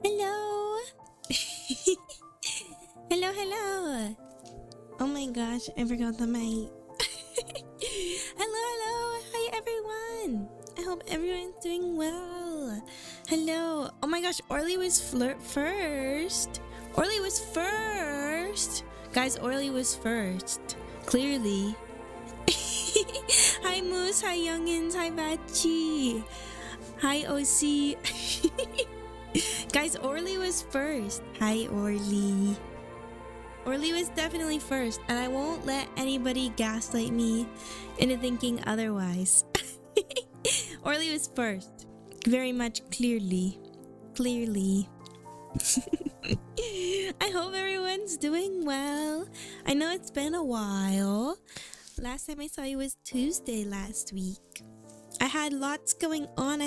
Hello. Hello, hello. Oh my gosh, I forgot the mic. Hello, hello. Hi, everyone. I hope everyone's doing well. Hello. Oh my gosh, Orly was first. Orly was first. Guys, Orly was first. Clearly. Hi, Moose. Hi, Youngins. Hi, Bachi. Hi, OC. Guys, Orly was first. Hi, Orly. Orly was definitely first, and I won't let anybody gaslight me into thinking otherwise. Orly was first. Very much clearly. Clearly. I hope everyone's doing well. I know it's been a while. Last time I saw you was Tuesday last week. I had lots going on.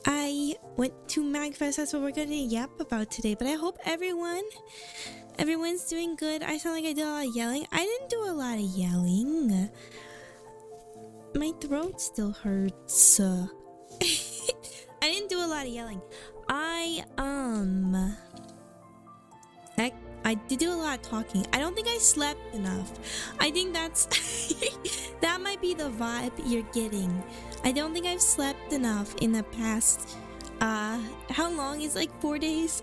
I went to MAGfest. That's what we're gonna yap about today. But I hope everyone's doing good. I sound like I did a lot of yelling. I didn't do a lot of yelling. My throat still hurts. I didn't do a lot of yelling. I did do a lot of talking. I don't think I slept enough. I think that's that might be the vibe you're getting. I don't think I've slept enough in the past how long is like 4 days?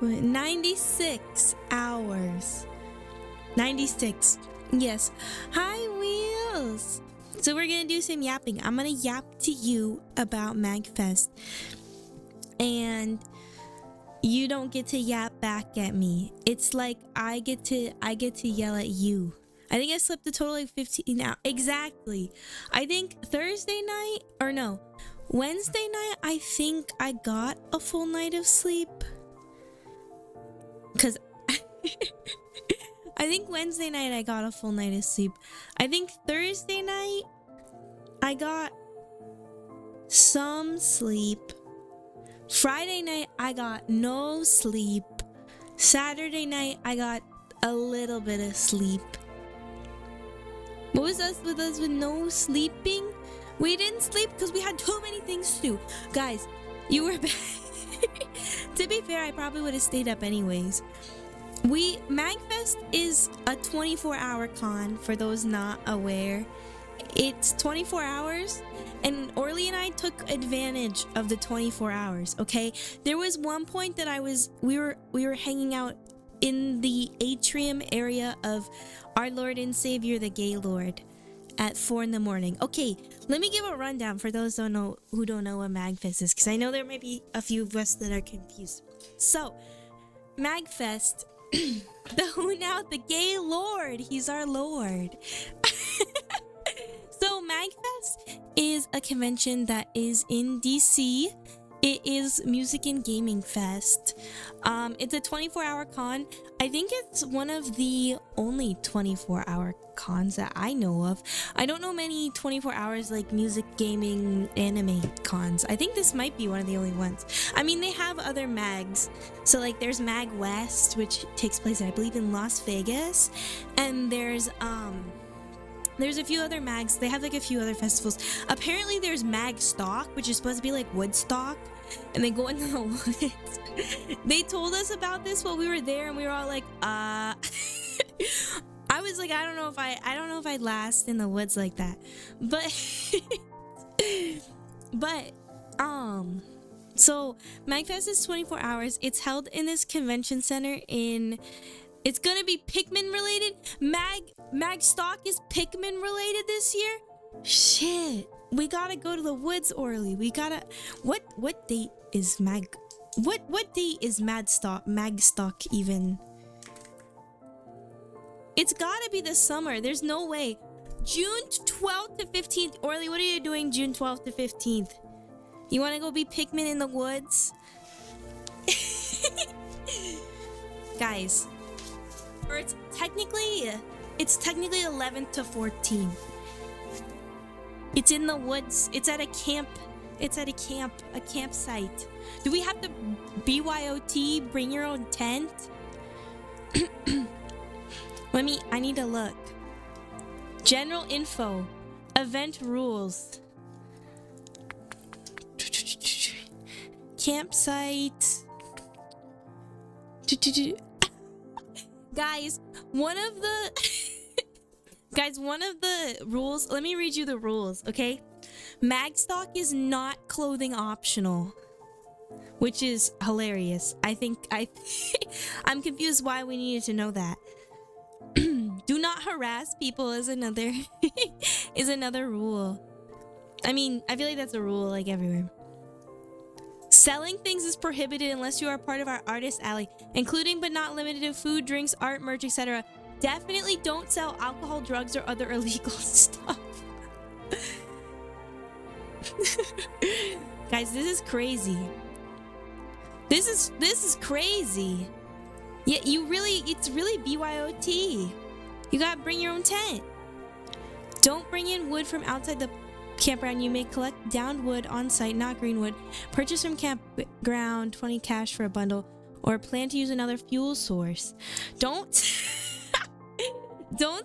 96 hours. 96. Yes. Hi, Wheels. So we're gonna do some yapping. I'm gonna yap to you about MAGfest, and you don't get to yap back at me. It's like I get to yell at you. I think I slept a total of 15 hours. Exactly. I think Wednesday night, I think I got a full night of sleep. Because I think Wednesday night I got a full night of sleep. I think Thursday night I got some sleep. Friday night I got no sleep. Saturday night I got a little bit of sleep. What was us with no sleeping? We didn't sleep because we had too many things to do. Guys, you were bad. To be fair, I probably would have stayed up anyways. MAGfest is a 24-hour con, for those not aware. It's 24 hours, and Orly and I took advantage of the 24 hours, okay? There was one point that we were hanging out in the atrium area of our Lord and Savior, the Gaylord, at 4 in the morning. Okay, let me give a rundown for those who don't know what MAGfest is, because I know there might be a few of us that are confused. So, MAGfest, the Gaylord, he's our Lord. So MAGfest is a convention that is in DC. It is Music and Gaming Fest. It's a 24-hour con. I think it's one of the only 24-hour cons that I know of. I don't know many 24 hours like music, gaming, anime cons. I think this might be one of the only ones. I mean, they have other mags. So like there's MAGwest, which takes place, I believe, in Las Vegas. And there's a few other mags. They have like a few other festivals. Apparently there's MAGstock, which is supposed to be like Woodstock, and they go into the woods. They told us about this while we were there, and we were all like, I was like, I don't know if I'd last in the woods like that. But so MAGfest is 24 hours. It's held in this convention center it's gonna be Pikmin related. MAGstock is Pikmin related this year. Shit, we gotta go to the woods, Orly. We gotta. What date is What date is MAGstock even? It's gotta be the summer. There's no way. June 12th to 15th. Orly, what are you doing June 12th to 15th? You wanna go be Pikmin in the woods? Guys. Or it's technically 11th to 14th. It's in the woods. It's at a campsite. Do we have to BYOT, bring your own tent? I need to look. General info. Event rules. Campsite. Guys, one of the rules, let me read you the rules, okay? Mag stock is not clothing optional, which is hilarious. I'm confused why we needed to know that. Do not harass people is another is another rule. I mean, I feel like that's a rule like everywhere. Selling things is prohibited unless you are part of our artist alley, including but not limited to food, drinks, art, merch, etc. Definitely don't sell alcohol, drugs, or other illegal stuff. Guys, this is crazy. This is crazy. Yeah, it's really BYOT. You gotta bring your own tent. Don't bring in wood from outside the campground. You may collect downed wood on site, not green wood. Purchase from campground, 20 cash for a bundle, or plan to use another fuel source. Don't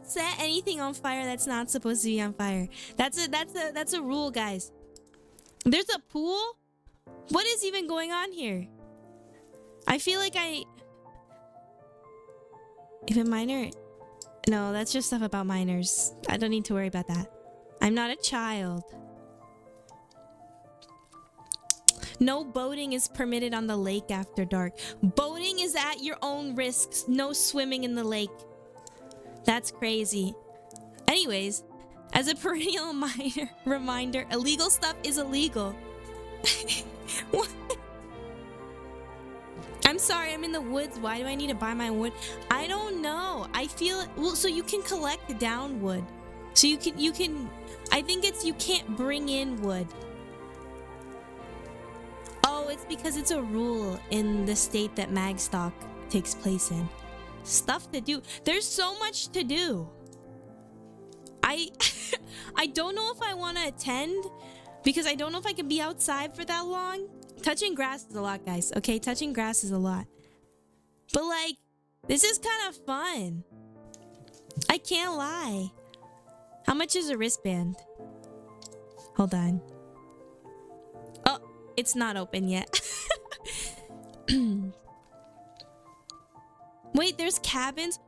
set anything on fire that's not supposed to be on fire. That's a rule, guys. There's a pool? What is even going on here? I feel like if a miner... No, that's just stuff about miners. I don't need to worry about that. I'm not a child. No boating is permitted on the lake after dark. Boating is at your own risks. No swimming in the lake. That's crazy. Anyways, as a perennial reminder, illegal stuff is illegal. What? I'm sorry, I'm in the woods. Why do I need to buy my wood? I don't know. I feel well, so you can collect down wood. So you can I think it's you can't bring in wood. Oh, it's because it's a rule in the state that Magstock takes place in. Stuff to do. There's so much to do. I don't know if I want to attend because I don't know if I can be outside for that long. Touching grass is a lot, guys. Okay, touching grass is a lot. But like, this is kind of fun. I can't lie. How much is a wristband? Hold on. Oh, it's not open yet. Wait, there's cabins?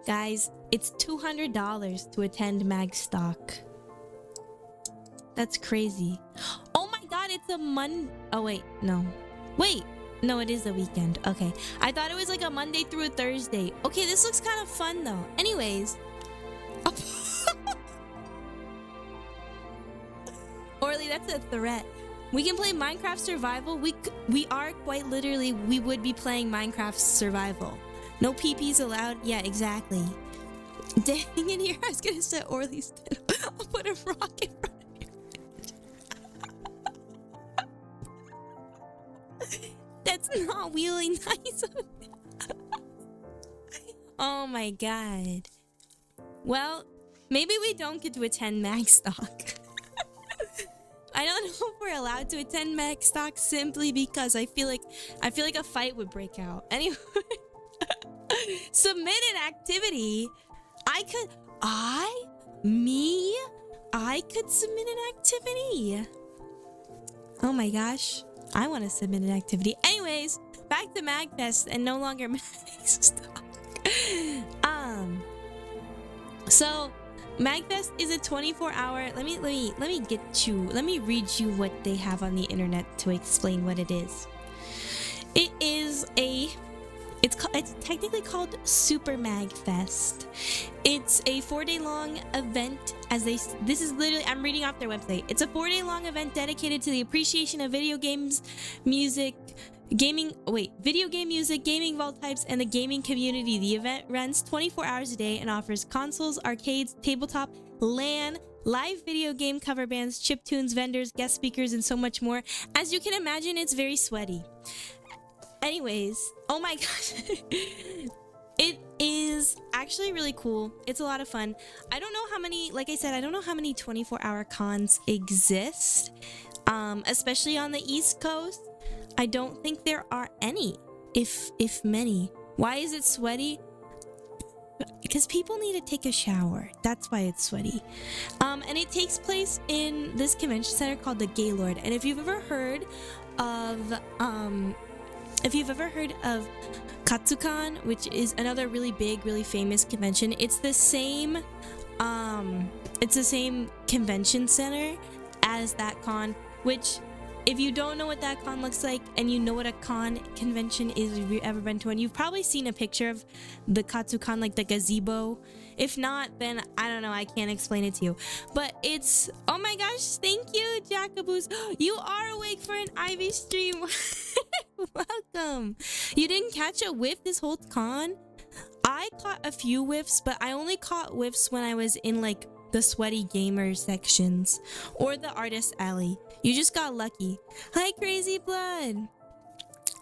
Guys, it's $200 to attend Magstock. That's crazy. Oh my god, it's a Oh wait, no. Wait, no, it is a weekend. Okay. I thought it was like a Monday through a Thursday. Okay, this looks kind of fun though. Anyways. Orly, that's a threat. We can play Minecraft Survival. We are quite literally, we would be playing Minecraft Survival. No PPs allowed. Yeah, exactly. Dang in here, I was gonna say Orly's dead. I'll put a rock in front of you. That's not really nice. Oh my god. Well, maybe we don't get to attend Magstock. I don't know if we're allowed to attend Magstock simply because I feel like a fight would break out. Anyway, submit an activity. I could submit an activity. Oh my gosh. I want to submit an activity. Anyways, back to MAGfest and no longer Magstock. So MAGfest is a 24-hour. Let me read you what they have on the internet to explain what it is. It is it's technically called Super MAGfest. It's a 4-day long event this is literally, I'm reading off their website. It's a 4-day long event dedicated to the appreciation of video games, video game music, gaming vault types, and the gaming community. The event runs 24 hours a day and offers consoles, arcades, tabletop, LAN, live video game cover bands, chiptunes, vendors, guest speakers, and so much more. As you can imagine, it's very sweaty. Anyways, oh my gosh. It is actually really cool. It's a lot of fun. I don't know how many, like I said, I don't know how many 24-hour cons exist, especially on the East Coast. I don't think there are any, if many. Why is it sweaty? because people need to take a shower. That's why it's sweaty. And it takes place in this convention center called the Gaylord. And if you've ever heard of Katsukan, which is another really big, really famous convention, it's the same convention center as that con, which if you don't know what that con looks like and you know what a con convention is, if you've ever been to one, you've probably seen a picture of the Katsukan, like the gazebo. If not, then I don't know, I can't explain it to you. But it's, oh my gosh, thank you, Jackaboos. You are awake for an Ivy stream. Welcome. You didn't catch a whiff this whole con? I caught a few whiffs, but I only caught whiffs when I was in like the sweaty gamer sections or the artist alley. You just got lucky. Hi, Crazy Blood.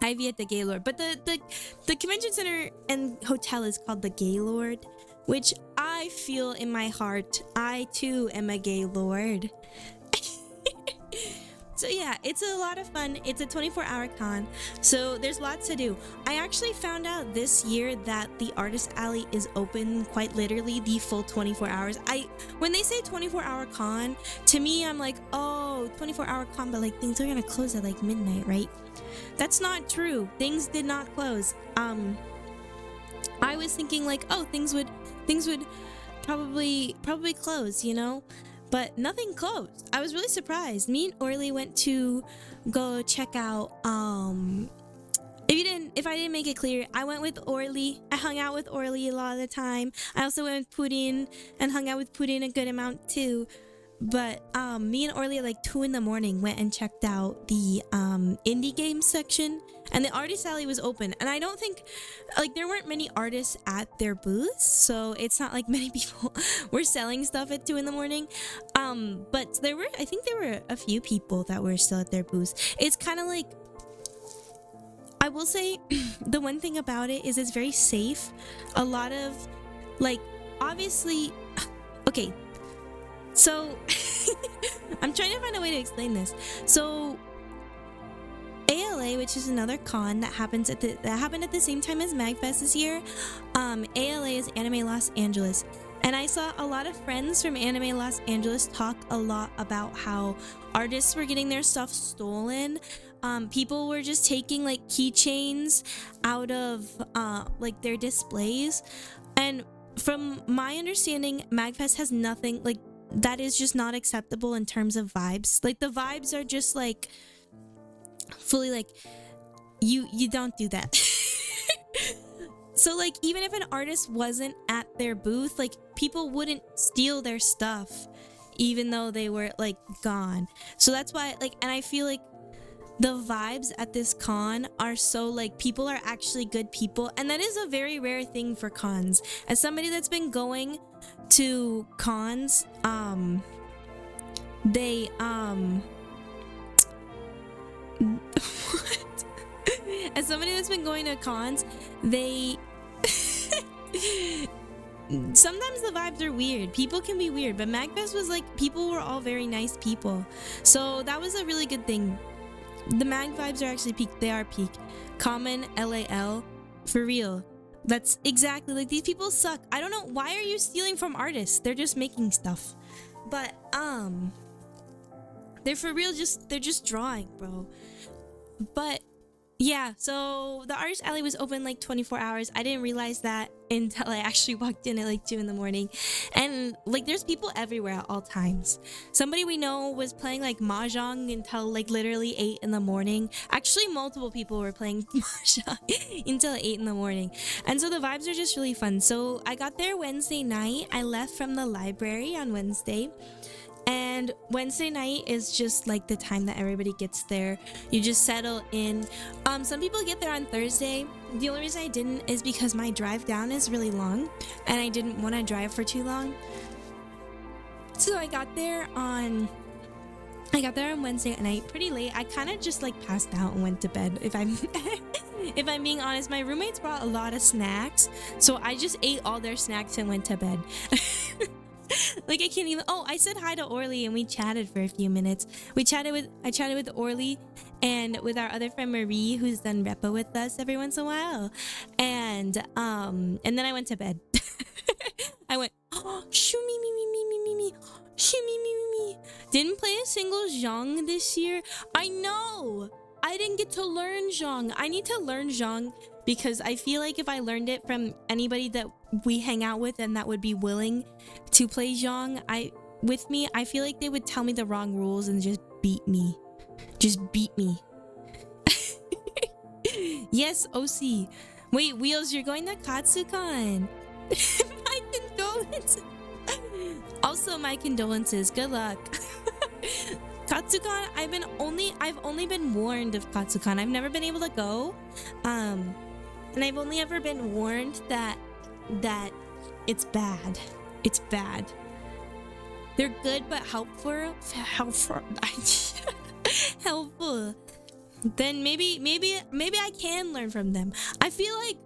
Ivy at the Gaylord. But the convention center and hotel is called the Gaylord, which I feel in my heart, I too am a Gaylord. So yeah, it's a lot of fun. It's a 24-hour con, so there's lots to do. I actually found out this year that the artist alley is open quite literally the full 24 hours. When they say 24-hour con, to me I'm like, oh, 24-hour con, but like things are gonna close at like midnight, right? That's not true. Things did not close. I was thinking like, oh, things would probably close, you know? But nothing closed. I was really surprised. Me and Orly went to go check out if I didn't make it clear, I went with Orly. I hung out with Orly a lot of the time. I also went with Puddin and hung out with Puddin a good amount too. But me and Orly at like 2 in the morning went and checked out the indie games section, and the artist alley was open. And I don't think, like, there weren't many artists at their booths, so it's not like many people were selling stuff at 2 in the morning. But I think there were a few people that were still at their booths. It's kind of like, I will say the one thing about it is it's very safe. A lot of, like, obviously, okay, so I'm trying to find a way to explain this. So ALA, which is another con that happened at the same time as MAGfest this year, ALA is Anime Los Angeles. And I saw a lot of friends from Anime Los Angeles talk a lot about how artists were getting their stuff stolen. People were just taking like keychains out of like their displays. And from my understanding, MAGfest has nothing like that is just not acceptable in terms of vibes. Like the vibes are just like fully like you don't do that. So like even if an artist wasn't at their booth, like people wouldn't steal their stuff even though they were like gone. So that's why like, and I feel like the vibes at this con are so like people are actually good people, and that is a very rare thing for cons. As somebody that's been going to cons, they what? As somebody that's been going to cons, they sometimes the vibes are weird. People can be weird, but MAGfest was like people were all very nice people, so that was a really good thing. The mag vibes are actually peak. They are peak. Common LAL for real. That's exactly like these people suck. I don't know why are you stealing from artists? They're just making stuff. But they're for real they're just drawing, bro. But yeah, so the artist alley was open like 24 hours. I didn't realize that until I actually walked in at like 2 in the morning. And like there's people everywhere at all times. Somebody we know was playing like mahjong until like literally 8 in the morning. Actually, multiple people were playing mahjong until 8 in the morning. And so the vibes are just really fun. So I got there Wednesday night. I left from the library on Wednesday. And Wednesday night is just like the time that everybody gets there. You just settle in. Some people get there on Thursday. The only reason I didn't is because my drive down is really long and I didn't want to drive for too long. So I got there on Wednesday night pretty late. I kind of just like passed out and went to bed. If I'm if I'm being honest, my roommates brought a lot of snacks, so I just ate all their snacks and went to bed. Like I can't even. Oh, I said hi to Orly and we chatted for a few minutes. I chatted with Orly and with our other friend Marie, who's done repo with us every once in a while. And then I went to bed. I went, oh, shoo me me me me me me me, shoo me me me me. Didn't play a single zhang this year. I know. I didn't get to learn zhang. I need to learn zhang because I feel like if I learned it from anybody that we hang out with and that would be willing to play zhang, I feel like they would tell me the wrong rules and just beat me. Just beat me. Yes, OC. Wait, Wheels, you're going to Katsucon. My condolences. Also, my condolences. Good luck. Katsucon, I've only been warned of Katsucon. I've never been able to go. And I've only ever been warned that it's bad. It's bad. They're good but helpful. Helpful. Then maybe I can learn from them. I feel like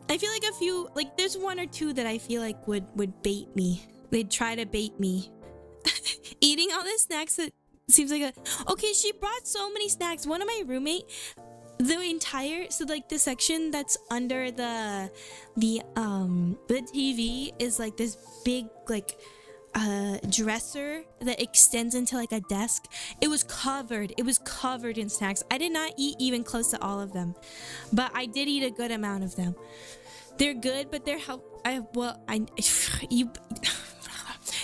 a few, like there's one or two that I feel like would bait me. They'd try to bait me. Eating all the snacks that seems like okay, she brought so many snacks. One of my roommate, the section that's under the TV is like this big like dresser that extends into like a desk. It was covered in snacks. I did not eat even close to all of them, but I did eat a good amount of them. They're good, but they're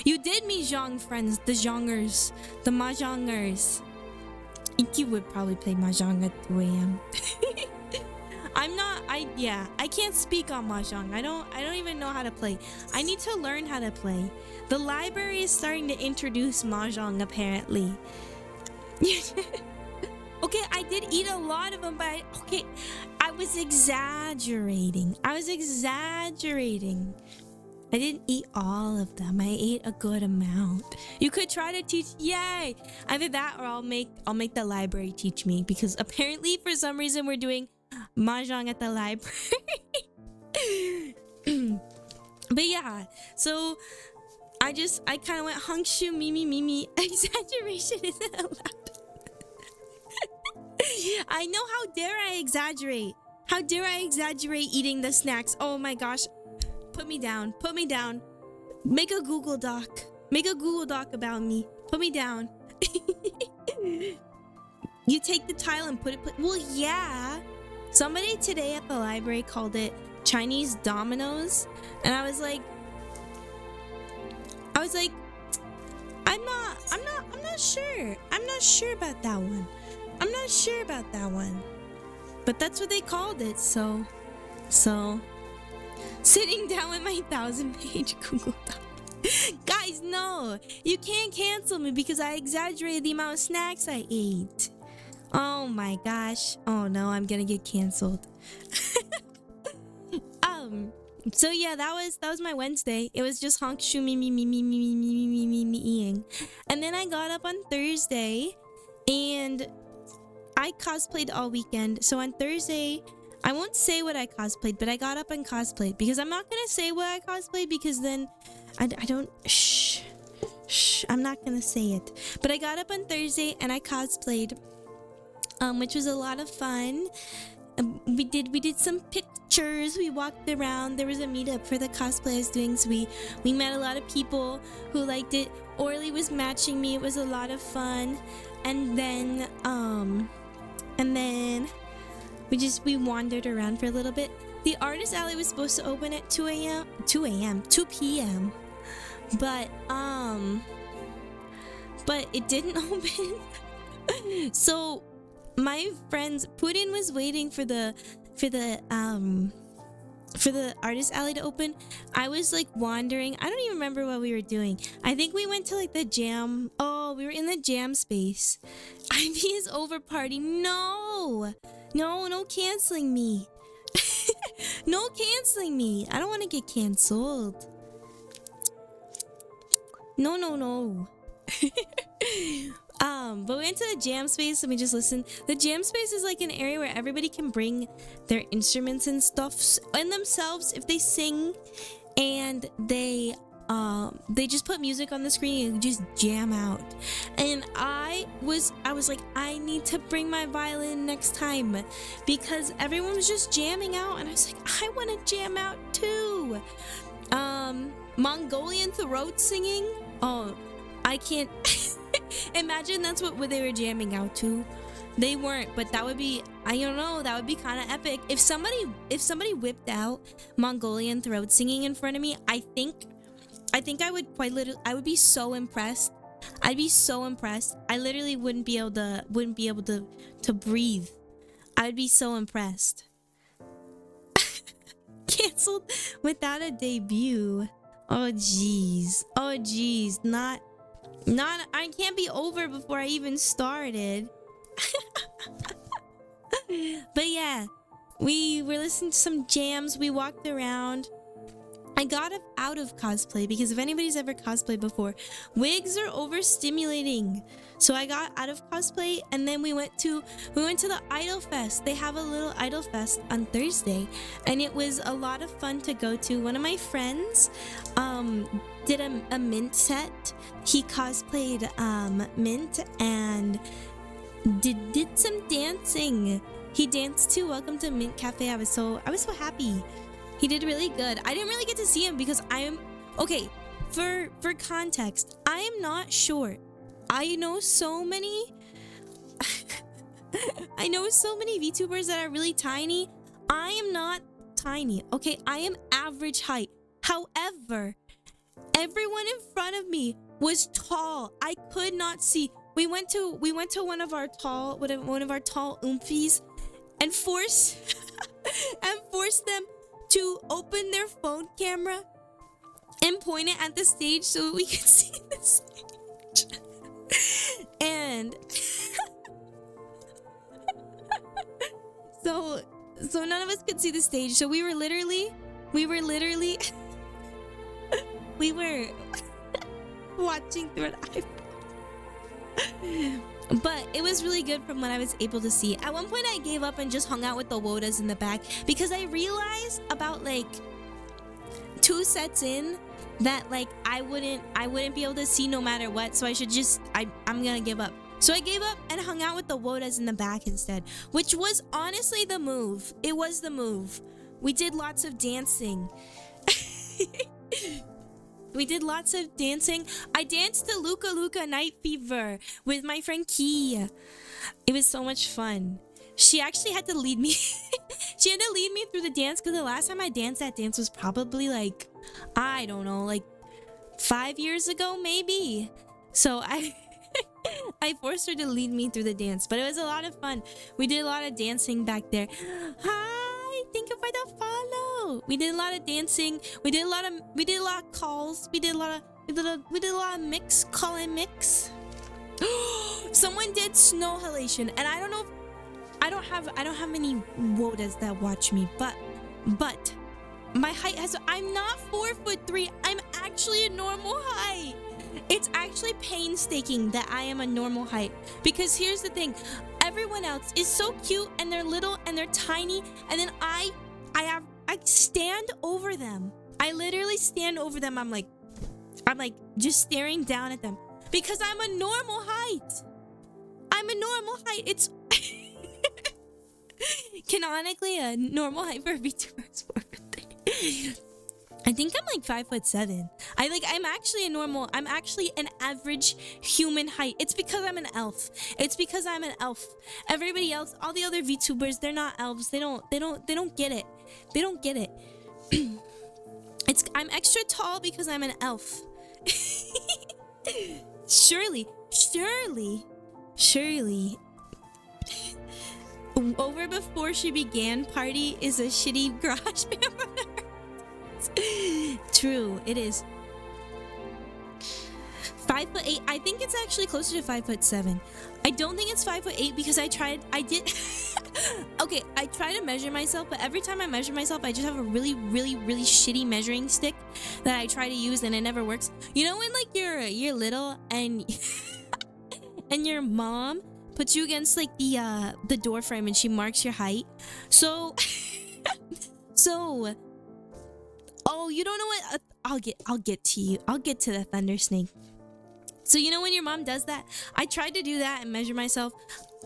you did me zhang friends, the zhangers, the mahjongers. You would probably play mahjong at 2 a.m. I can't speak on mahjong. I don't even know how to play. I need to learn how to play. The library is starting to introduce mahjong apparently. Okay, I did eat a lot of them, but I was exaggerating. I didn't eat all of them. I ate a good amount. You could try to teach. Yay! Either that or I'll make the library teach me, because apparently for some reason we're doing mahjong at the library. But yeah, so I kind of went Hangshu Mimi. Exaggeration isn't allowed. I know. How dare I exaggerate? How dare I exaggerate eating the snacks? Oh my gosh. Put me down. Make a Google Doc about me. Put me down. You take the tile and put it. Well, yeah. Somebody today at the library called it Chinese dominoes, and I was like, I'm not sure. I'm not sure about that one. But that's what they called it. So. Sitting down with my 1,000-page Google Doc. Guys, no. You can't cancel me because I exaggerated the amount of snacks I ate. Oh my gosh. Oh no, I'm gonna get canceled. So yeah, that was my Wednesday. It was just honk shoo me eating. And then I got up on Thursday and I cosplayed all weekend. So on Thursday, I won't say what I cosplayed, but I got up and cosplayed, because I'm not gonna say what I cosplayed because then I don't. Shh. I'm not gonna say it. But I got up on Thursday and I cosplayed, which was a lot of fun. We did some pictures. We walked around. There was a meetup for the cosplay I was doing, so we met a lot of people who liked it. Orly was matching me. It was a lot of fun, and then we wandered around for a little bit. The artist alley was supposed to open at 2 p.m. But it didn't open. So my friends, Putin was waiting for the artist alley to open. I was like wandering. I don't even remember what we were doing. I think we went to like the jam. Oh, we were in the jam space. Ivy is over party. No canceling me. No canceling me. I don't want to get canceled. No. But we went to the jam space and we just listened. The jam space is like an area where everybody can bring their instruments and stuff and themselves if they sing, and they just put music on the screen and just jam out. And I was like, I need to bring my violin next time, because everyone was just jamming out and I was like, I want to jam out too. Mongolian throat singing. Oh, I can't imagine that's what they were jamming out to. They weren't, but that would be, I don't know, that would be kind of epic. If somebody whipped out Mongolian throat singing in front of me, I think I would I would be so impressed. I'd be so impressed. I literally wouldn't be able to breathe. I'd be so impressed. Cancelled without a debut. Oh jeez. Oh jeez. Not I can't be over before I even started. But yeah, we were listening to some jams, we walked around. I got out of cosplay because if anybody's ever cosplayed before, wigs are overstimulating. So I got out of cosplay and then we went to the Idol Fest. They have a little Idol Fest on Thursday and it was a lot of fun to go to. One of my friends did a Mint set. He cosplayed Mint and did some dancing. He danced to Welcome to Mint Cafe. I was so happy. He did really good. I didn't really get to see him because okay, for context, I am not short. I know so many VTubers that are really tiny. I am not tiny. Okay, I am average height. However, everyone in front of me was tall. I could not see. We went to one of our tall oomfies and forced them to open their phone camera and point it at the stage so we could see the stage. And so none of us could see the stage. So we were watching through an iPhone. But it was really good from what I was able to see. At one point I gave up and just hung out with the WODAs in the back because I realized about like 2 sets in that like I wouldn't be able to see no matter what, so I should just I'm gonna give up. So I gave up and hung out with the WODAs in the back instead, which was honestly the move. It was the move. We did lots of dancing. We did lots of dancing. I danced to Luca Luca Night Fever with my friend Key. It was so much fun. She actually had to lead me. She had to lead me through the dance because the last time I danced that dance was probably like, I don't know, like 5 years ago maybe. So I forced her to lead me through the dance, but it was a lot of fun. We did a lot of dancing back there. Hi, thank you for the follow. We did a lot of dancing. We did a lot of calls. We did a lot of mix, call and mix. Someone did snow halation, and I don't know if, I don't have many WODAs that watch me, but my height has, I'm not 4'3". I'm actually a normal height. It's actually painstaking that I am a normal height, because here's the thing, everyone else is so cute and they're little and they're tiny, and then I stand over them. I literally stand over them. I'm like just staring down at them because I'm a normal height. I'm a normal height. It's canonically a normal height for a VTuber is 4'3". I think I'm like 5'7". I'm actually an average human height. It's because I'm an elf. Everybody else, all the other VTubers, they're not elves. They don't get it. They don't get it. I'm extra tall because I'm an elf. Surely. Over before she began party is a shitty garage band. True, it is. 5'8". I think it's actually closer to 5'7". I don't think it's 5'8" because I tried to measure myself, but every time I measure myself, I just have a really shitty measuring stick that I try to use and it never works. You know when like you're little and and your mom puts you against like the door frame and she marks your height? So oh, you don't know what? I'll get to you. I'll get to the thunder snake. So you know when your mom does that? I tried to do that and measure myself.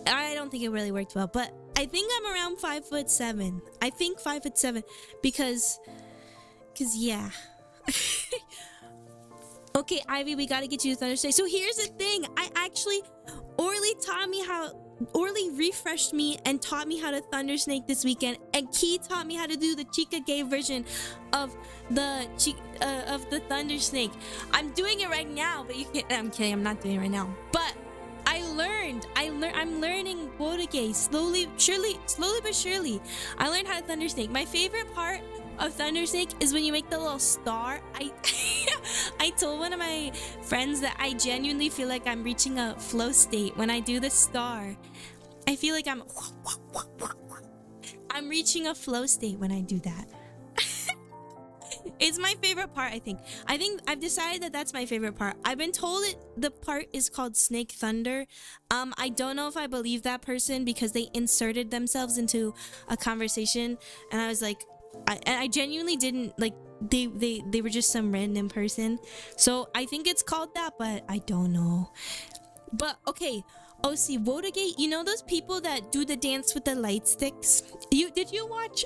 I don't think it really worked well, but I think I'm around 5'7". I think 5'7" because yeah. Okay, Ivy, we gotta get you to Thunder Snake. So here's the thing. Orly refreshed me and taught me how to Thunder Snake this weekend, and Key taught me how to do the Chica Gay version of the Thunder Snake. I'm doing it right now, but you can't. I'm kidding. I'm not doing it right now. But I'm learning Wodage slowly but surely. I learned how to Thunder Snake. My favorite part of Thunder Snake is when you make the little star. I told one of my friends that I genuinely feel like I'm reaching a flow state when I do the star. I feel like I'm reaching a flow state when I do that. It's my favorite part, I think. I've decided that that's my favorite part. I've been told the part is called Snake Thunder. I don't know if I believe that person because they inserted themselves into a conversation, and I was like, I genuinely didn't like. They were just some random person. So I think it's called that, but I don't know. But okay. Oh, see, Wodage, you know those people that do the dance with the light sticks? Did you watch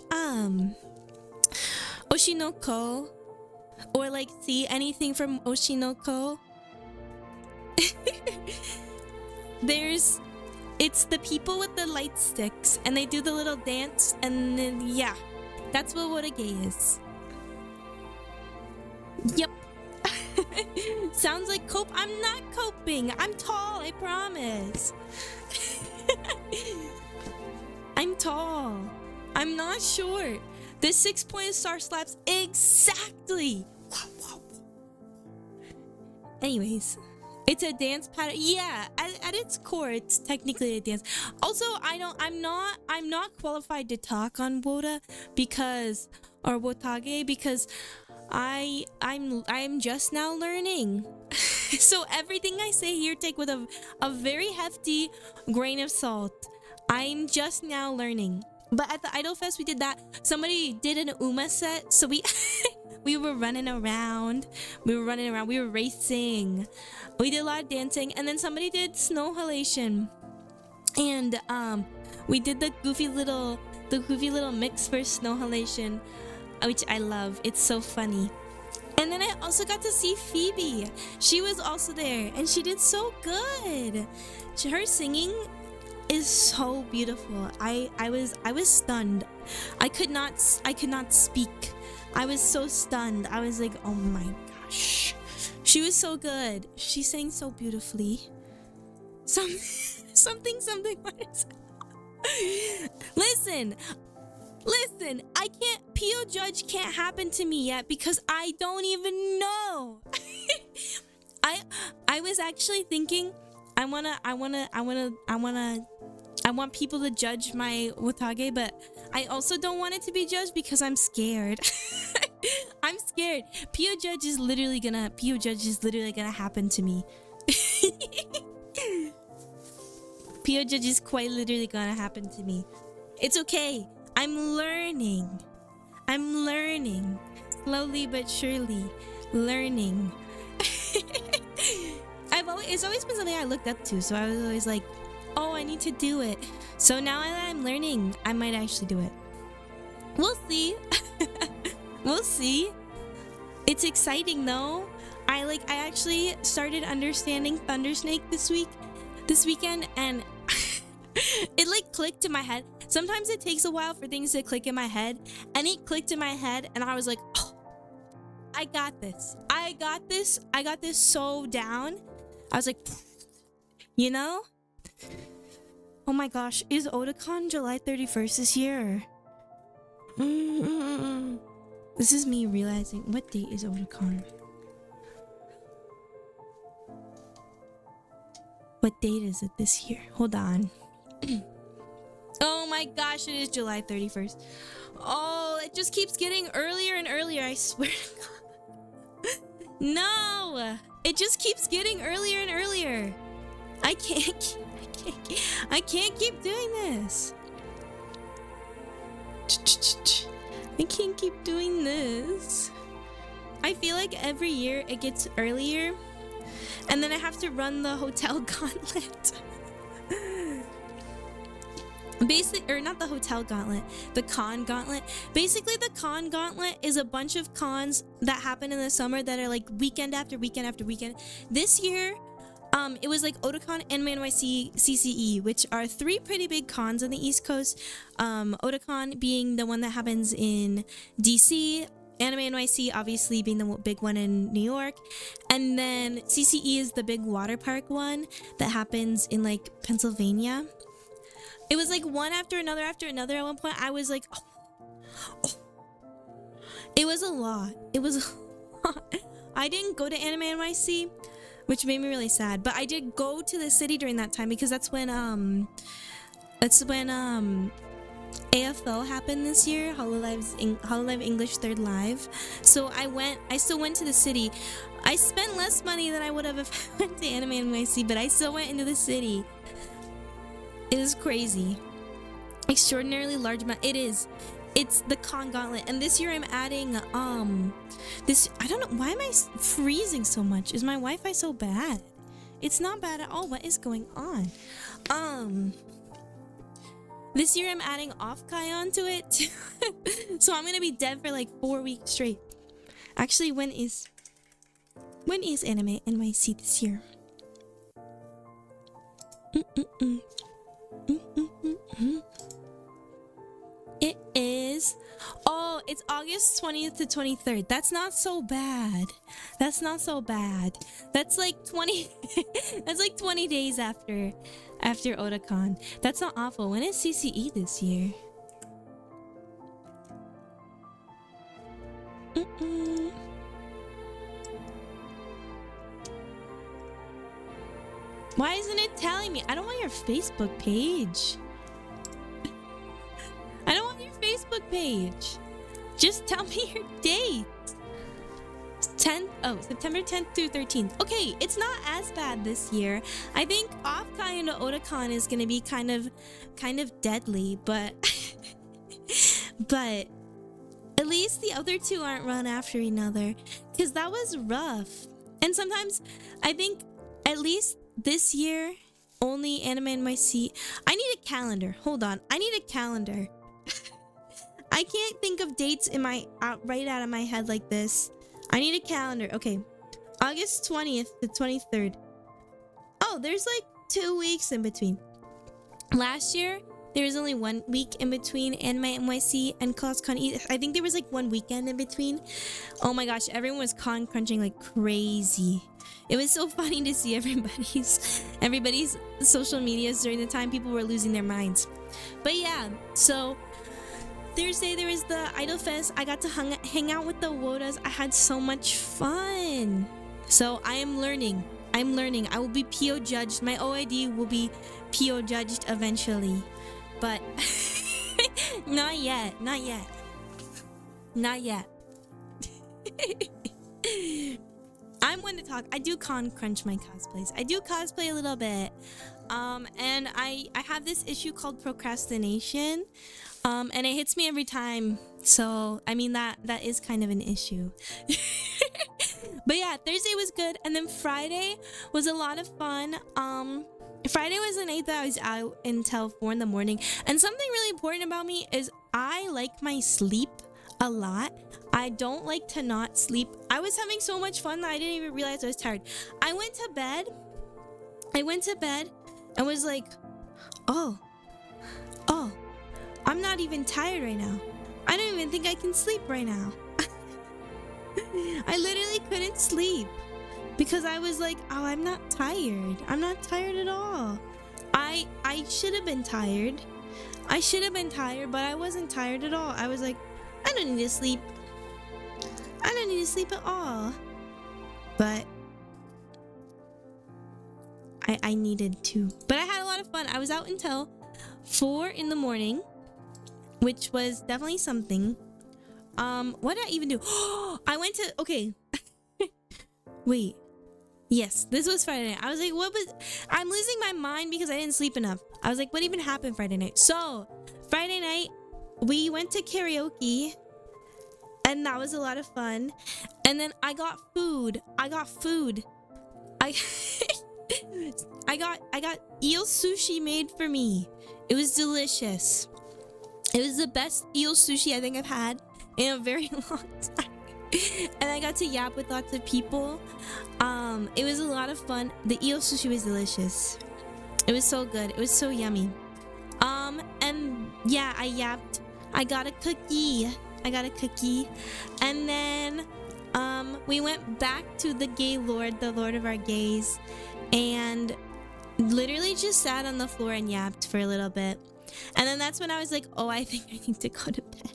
Oshinoko? Or like see anything from Oshinoko? It's the people with the light sticks and they do the little dance, and then yeah, that's what Wodage is. Yep. Sounds like cope. I'm not coping. I'm tall, I promise. I'm tall. I'm not short. This 6-point star slaps exactly. Anyways, it's a dance pattern. Yeah, at its core, it's technically a dance. Also, I'm not qualified to talk on Wotage because I'm just now learning. So everything I say here, take with a very hefty grain of salt. I'm just now learning. But at the Idol Fest, we did that. Somebody did an Uma set, so we were running around. We were racing. We did a lot of dancing, and then somebody did snow halation. And we did the goofy little mix for snow halation, which I love. It's so funny. And then I also got to see Phoebe. She was also there, and she did so good. Her singing is so beautiful. I was stunned. I could not speak. I was so stunned. I was like, oh my gosh. She was so good. She sang so beautifully. Something. Listen, I can't, PO Judge can't happen to me yet because I don't even know. I was actually thinking I want people to judge my Wotage, but I also don't want it to be judged because I'm scared. I'm scared. PO Judge is literally gonna happen to me. PO Judge is quite literally gonna happen to me. It's okay. I'm learning. Slowly but surely. Learning. It's always been something I looked up to, so I was always like, oh, I need to do it. So now that I'm learning, I might actually do it. We'll see. We'll see. It's exciting though. I actually started understanding Thunder Snake this weekend, and it like clicked in my head. Sometimes it takes a while for things to click in my head, and it clicked in my head, and I was like, oh, I got this so down. I was like, you know? Oh my gosh, is Otakon July 31st this year? This is me realizing, what date is Otakon? What date is it this year? Hold on. Oh my gosh, it is July 31st. Oh, it just keeps getting earlier and earlier, I swear to God. No! It just keeps getting earlier and earlier. I can't keep doing this. I can't keep doing this. I feel like every year it gets earlier, and then I have to run the hotel gauntlet. basically, or not the hotel gauntlet, the con gauntlet. Basically, the con gauntlet is a bunch of cons that happen in the summer that are like weekend after weekend after weekend. This year, it was like Otakon, Anime NYC, CCE, which are 3 pretty big cons on the East Coast. Otakon being the one that happens in DC, Anime NYC obviously being the big one in New York, and then CCE is the big water park one that happens in like Pennsylvania. It was like one after another at one point. I was like, oh. It was a lot. It was a lot. I didn't go to Anime NYC, which made me really sad, but I did go to the city during that time because that's when AFO happened this year, Hololive English Third Live. So I still went to the city. I spent less money than I would have if I went to Anime NYC, but I still went into the city. It is crazy. Extraordinarily large amount. It is. It's the con gauntlet, and this year I'm adding this. I don't know, why am I freezing so much? Is my Wi-Fi so bad? It's not bad at all. What is going on? This year I'm adding off-kai onto it. So I'm gonna be dead for like 4 weeks straight. Actually, when is Anime NYC this year? It is. Oh, it's August 20th to 23rd. That's not so bad. That's not so bad. That's like 20. That's like 20 days after Otakon. That's not awful. When is CCE this year? Why isn't it telling me? I don't want your Facebook page. I don't want your Facebook page. Just tell me your date. September 10th through 13th. Okay, it's not as bad this year. I think off-kai into Otakon is gonna be kind of deadly, but but at least the other two aren't run after another, because that was rough. And sometimes I think at least this year only Anime NYC. I need a calendar. Hold on, I need a calendar. I can't think of dates in my right out of my head like this. I need a calendar. Okay, August 20th to 23rd. Oh, there's like 2 weeks in between. Last year there was only 1 week in between Anime NYC and CosCon East. I think there was like 1 weekend in between. Oh my gosh, everyone was con crunching like crazy. It was so funny to see everybody's social medias during the time people were losing their minds. But yeah, so Thursday there was the Idol Fest. I got to hang out with the WODAs. I had so much fun. So I am learning. I will be PO judged. My OID will be PO judged eventually. But not yet. I'm one to talk. I do con crunch my cosplays. I do cosplay a little bit. And I have this issue called procrastination. And it hits me every time. So, I mean, that is kind of an issue. But yeah, Thursday was good. And then Friday was a lot of fun. Friday was the night that I was out until 4 in the morning. And something really important about me is I like my sleep a lot. I don't like to not sleep. I was having so much fun that I didn't even realize I was tired. I went to bed and was like, oh, I'm not even tired right now. I don't even think I can sleep right now. I literally couldn't sleep because I was like, oh, I'm not tired. I'm not tired at all. I should have been tired. But I wasn't tired at all. I was like, I don't need to sleep. I don't need to sleep at all. But I needed to. But I had a lot of fun. I was out until 4 in the morning, which was definitely something. What did I even do? I went to, okay. Wait. Yes, this was Friday night. I was like, I'm losing my mind because I didn't sleep enough. I was like, what even happened Friday night? So, Friday night, we went to karaoke, and that was a lot of fun. And then I got food. I got eel sushi made for me. It was delicious. It was the best eel sushi I think I've had in a very long time. And I got to yap with lots of people. It was a lot of fun. The eel sushi was delicious. It was so good. It was so yummy. And yeah, I yapped. I got a cookie. And then we went back to the gay lord, the lord of our gays, and literally just sat on the floor and yapped for a little bit. And then that's when I was like, oh, I think I need to go to bed.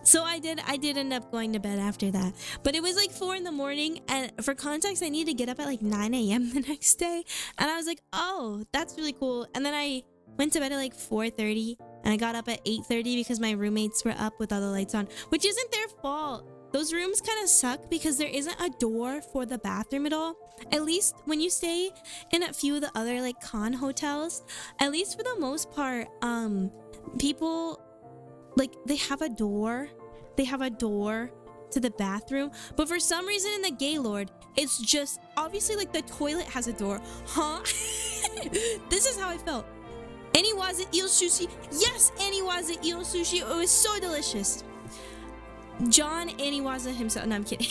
So I did end up going to bed after that. But it was like 4 in the morning, and for context, I needed to get up at like 9 a.m. the next day. And I was like, oh, that's really cool. And then I went to bed at like 4:30, and I got up at 8:30 because my roommates were up with all the lights on, which isn't their fault. Those rooms kind of suck because there isn't a door for the bathroom at all. At least when you stay in a few of the other like con hotels, at least for the most part, people like they have a door to the bathroom. But for some reason in the Gaylord, it's just obviously like the toilet has a door. Huh? This is how I felt. Eniwaza eel sushi. Yes, Eniwaza eel sushi. It was so delicious. John Eniwaza himself. No, I'm kidding.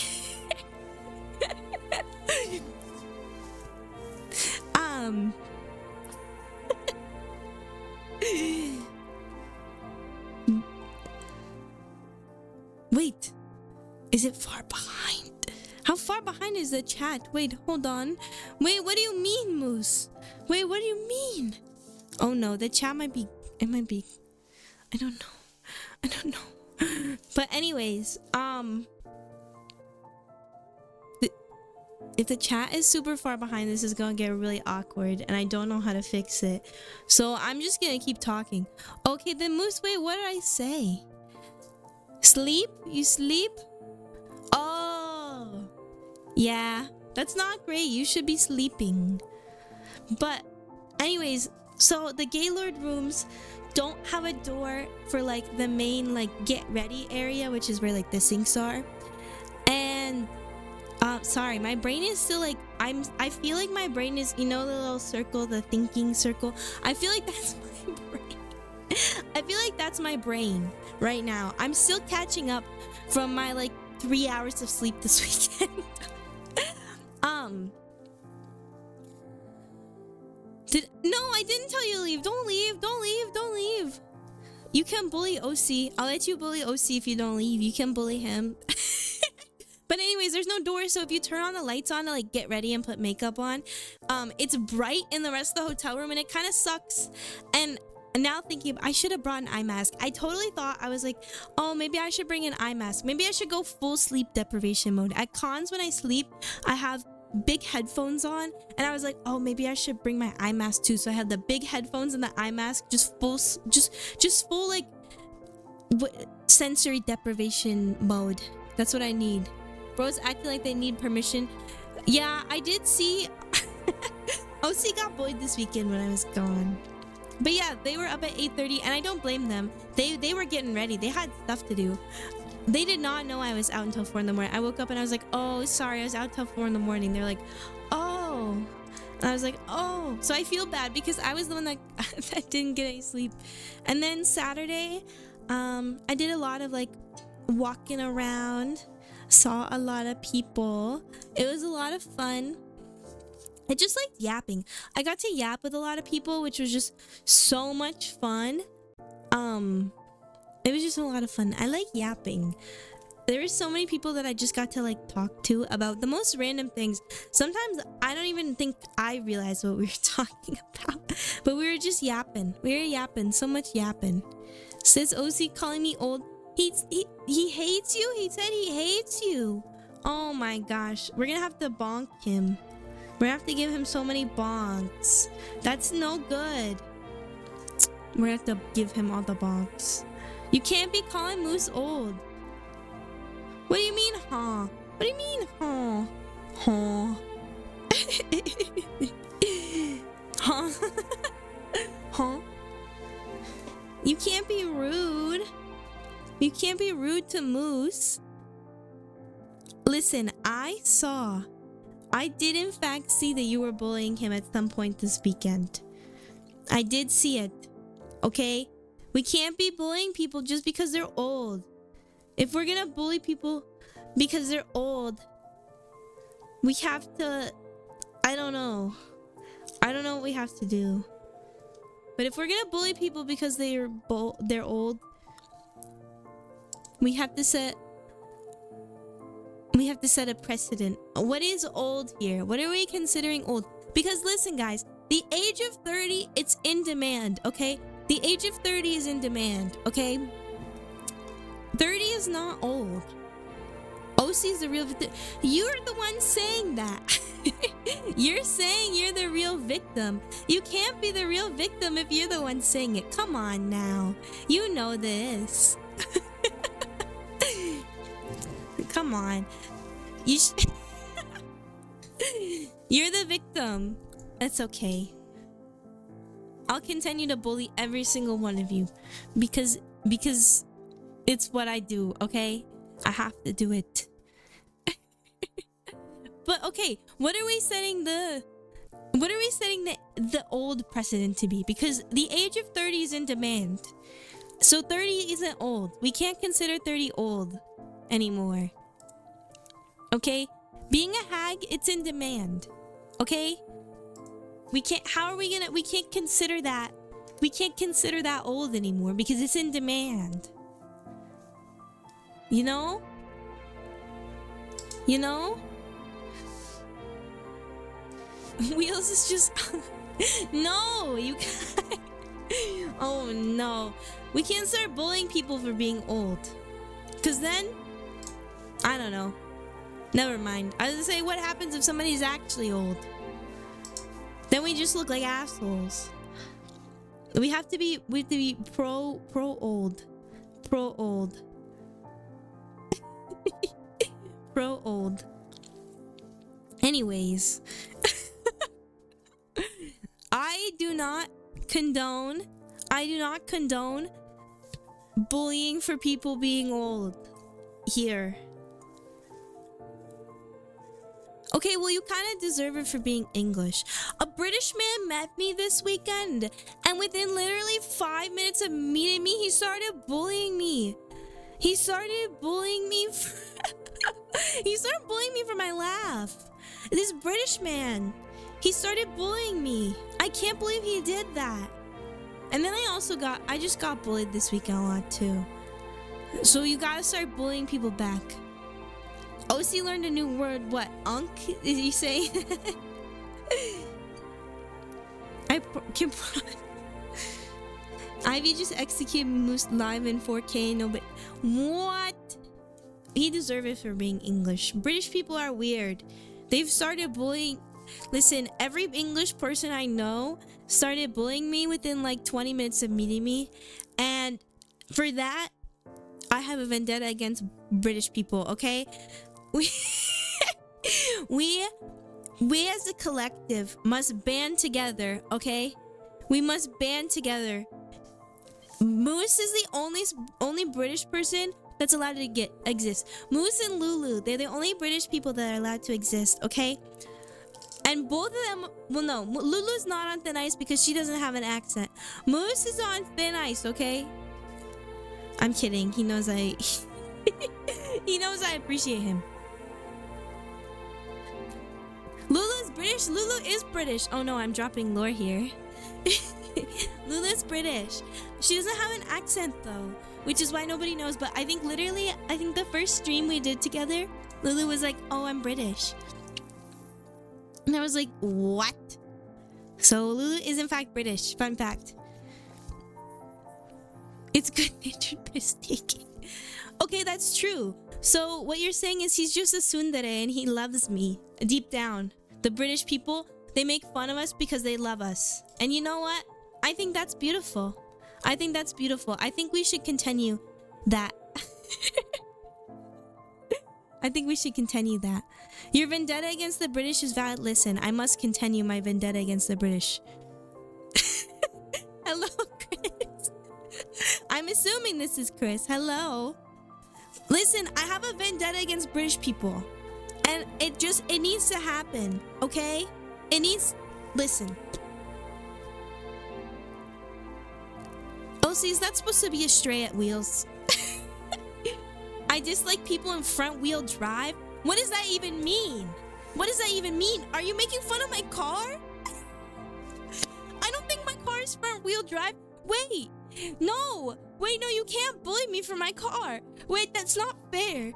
Wait, is it far behind? How far behind is the chat? Wait, hold on. Wait, what do you mean, Moose? Wait, what do you mean? Oh no, the chat might be, it might be, I don't know. But anyways, if the chat is super far behind, this is gonna get really awkward, and I don't know how to fix it. So I'm just gonna keep talking. Okay, then Moose, wait, what did I say? Sleep? You sleep? Oh, yeah, that's not great. You should be sleeping. But anyways, so the Gaylord rooms don't have a door for like the main like get ready area, which is where like the sinks are. And sorry, my brain is still like, I feel like my brain is, you know, the little circle, the thinking circle. I feel like that's my brain. I feel like that's my brain right now. I'm still catching up from my like 3 hours of sleep this weekend. No, I didn't tell you to leave. Don't leave. You can bully OC. I'll let you bully OC if you don't leave. You can bully him. But anyways, there's no door, so if you turn on the lights on to like get ready and put makeup on, it's bright in the rest of the hotel room, and it kind of sucks. And now thinking, I should have brought an eye mask. I totally thought, I was like, oh, maybe I should bring an eye mask. Maybe I should go full sleep deprivation mode. At cons, when I sleep, I have big headphones on, and I was like, oh, maybe I should bring my eye mask too. So I had the big headphones and the eye mask, just full like sensory deprivation mode. That's what I need. Bros acting like they need permission. Yeah, I did see OC got bullied this weekend when I was gone. But yeah, they were up at 8:30, and I don't blame them. They were getting ready. They had stuff to do. They did not know I was out until 4 in the morning. I woke up and I was like, oh, sorry, I was out till 4 in the morning. They're like, oh. And I was like, oh. So I feel bad because I was the one that, that didn't get any sleep. And then Saturday, I did a lot of like walking around. Saw a lot of people. It was a lot of fun. I just liked yapping. I got to yap with a lot of people, which was just so much fun. It was just a lot of fun. I like yapping. There were so many people that I just got to like talk to about the most random things. Sometimes I don't even think I realized what we were talking about, but we were just yapping. We were yapping, so much yapping. Says OC calling me old. He hates you? He said he hates you. Oh my gosh. We're gonna have to bonk him. We're gonna have to give him so many bonks. That's no good. We're gonna have to give him all the bonks. You can't be calling Moose old. What do you mean, huh? What do you mean, huh? Huh? Huh? Huh? You can't be rude. You can't be rude to Moose. Listen, I saw I did in fact see that you were bullying him at some point this weekend. I did see it. Okay? We can't be bullying people just because they're old. If we're gonna bully people because they're old, we have to... I don't know what we have to do. But if we're gonna bully people because they're old, we have to set a precedent. What is old here? What are we considering old? Because listen, guys, the age of 30, it's in demand, okay? The age of 30 is in demand, okay? 30 is not old. OC is the real victim. You're the one saying that. You're saying you're the real victim. You can't be the real victim if you're the one saying it. Come on now. You know this. Come on. You're the victim. That's okay. I'll continue to bully every single one of you because it's what I do, okay? I have to do it. But okay, what are we setting the old precedent to be? Because the age of 30 is in demand. So 30 isn't old. We can't consider 30 old anymore. Okay? Being a hag, it's in demand. Okay? We can't consider that. We can't consider that old anymore because it's in demand. You know? You know? Wheels is just... No! You can't... Oh no. We can't start bullying people for being old. Because then... I don't know. Never mind. I was gonna say, what happens if somebody's actually old? Then we just look like assholes. We have to be pro old. Pro old. Pro old. Anyways. I do not condone bullying for people being old here. Okay, well, you kind of deserve it for being English. A British man met me this weekend, and within literally 5 minutes of meeting me, he started bullying me. He started bullying me for my laugh. This British man, he started bullying me. I can't believe he did that. And then I just got bullied this weekend a lot too. So you gotta start bullying people back. OC learned a new word. What? Unk? Did you say? Ivy just executed Moose live in 4K. No, but what? He deserved it for being English. British people are weird. They've started bullying. Listen, every English person I know started bullying me within like 20 minutes of meeting me. And for that, I have a vendetta against British people, okay? We as a collective must band together, okay? We must band together. Moose is the only British person that's allowed to exist. Moose and Lulu, they're the only British people that are allowed to exist, okay? And both of them, well, no, Lulu's not on thin ice because she doesn't have an accent. Moose is on thin ice, okay? I'm kidding. He knows he knows I appreciate him. Lulu's British. Lulu is British. Oh no, I'm dropping lore here. Lulu's British. She doesn't have an accent though, which is why nobody knows. But I think the first stream we did together, Lulu was like, "Oh, I'm British," and I was like, "What?" So Lulu is in fact British. Fun fact. It's good-natured piss-taking. Okay, that's true. So what you're saying is he's just a tsundere and he loves me deep down. The British people, they make fun of us because they love us. And you know what? I think that's beautiful. I think that's beautiful. I think we should continue that. I think we should continue that. Your vendetta against the British is valid. Listen, I must continue my vendetta against the British. Hello, Chris. I'm assuming this is Chris. Hello. Listen, I have a vendetta against British people. And it needs to happen, okay? Listen. Oh, see, is that supposed to be a stray at wheels? I dislike people in front wheel drive? What does that even mean? What does that even mean? Are you making fun of my car? I don't think my car is front wheel drive. Wait, no, you can't bully me for my car. Wait, that's not fair.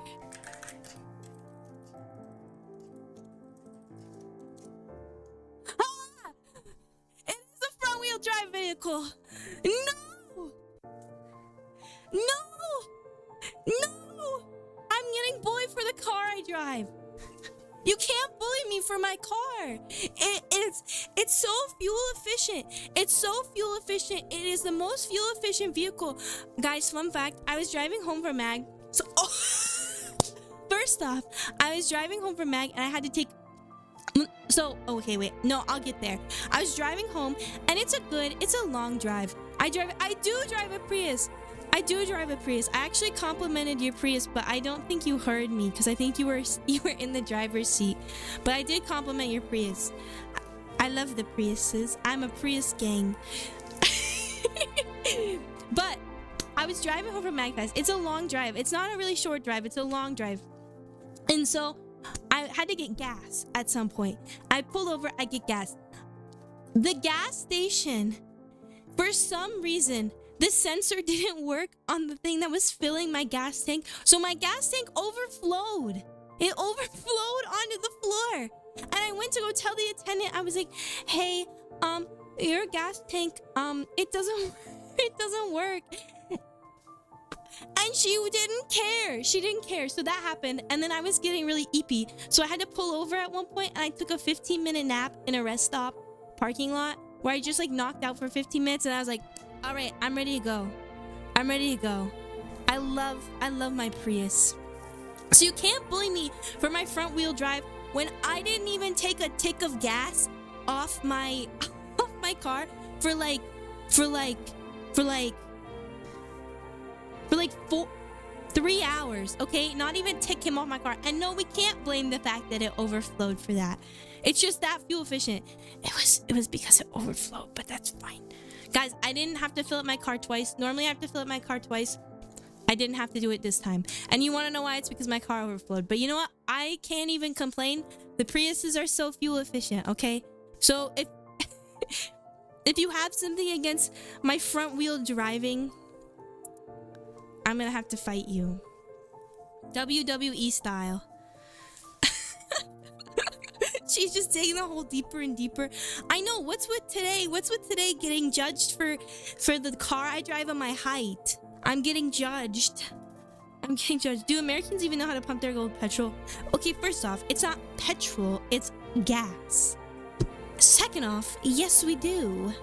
Ah! It is a front wheel drive vehicle. No! I'm getting bullied for the car I drive. You can't bully me for my car. It's so fuel efficient. It's so fuel efficient. It is the most fuel efficient vehicle. Guys, fun fact, I was driving home from Mag. First off, I was driving home from Mag and I had to take okay, wait. No, I'll get there. I was driving home and it's a long drive. I do drive a Prius. I actually complimented your Prius, but I don't think you heard me because I think you were in the driver's seat. But I did compliment your Prius. I love the Priuses. I'm a Prius gang. But I was driving home from MAGfest. It's a long drive. It's not a really short drive. It's a long drive. And so I had to get gas at some point. I pull over, I get gas. The gas station, for some reason, the sensor didn't work on the thing that was filling my gas tank. So my gas tank overflowed. It overflowed onto the floor. And I went to go tell the attendant, I was like, hey, your gas tank, it doesn't work. And she didn't care. So that happened. And then I was getting really eepy. So I had to pull over at one point and I took a 15-minute nap in a rest stop parking lot where I just like knocked out for 15 minutes and I was like, all right, I'm ready to go. I love my Prius. So you can't bully me for my front wheel drive when I didn't even take a tick of gas off my car for 3 hours, okay? Not even tick him off my car. And no, we can't blame the fact that it overflowed for that. It's just that fuel efficient. It was because it overflowed, but that's fine. Guys, I didn't have to fill up my car twice. Normally I have to fill up my car twice. I didn't have to do it this time. And you want to know why? It's because my car overflowed. But you know what? I can't even complain. The Priuses are so fuel efficient, okay? So if you have something against my front wheel driving, I'm gonna have to fight you. WWE style. She's just taking the hole deeper and deeper. I know, what's with today getting judged for the car I drive on my height? I'm getting judged. Do Americans even know how to pump their gold petrol? Okay, first off, it's not petrol, it's gas. Second off, yes we do.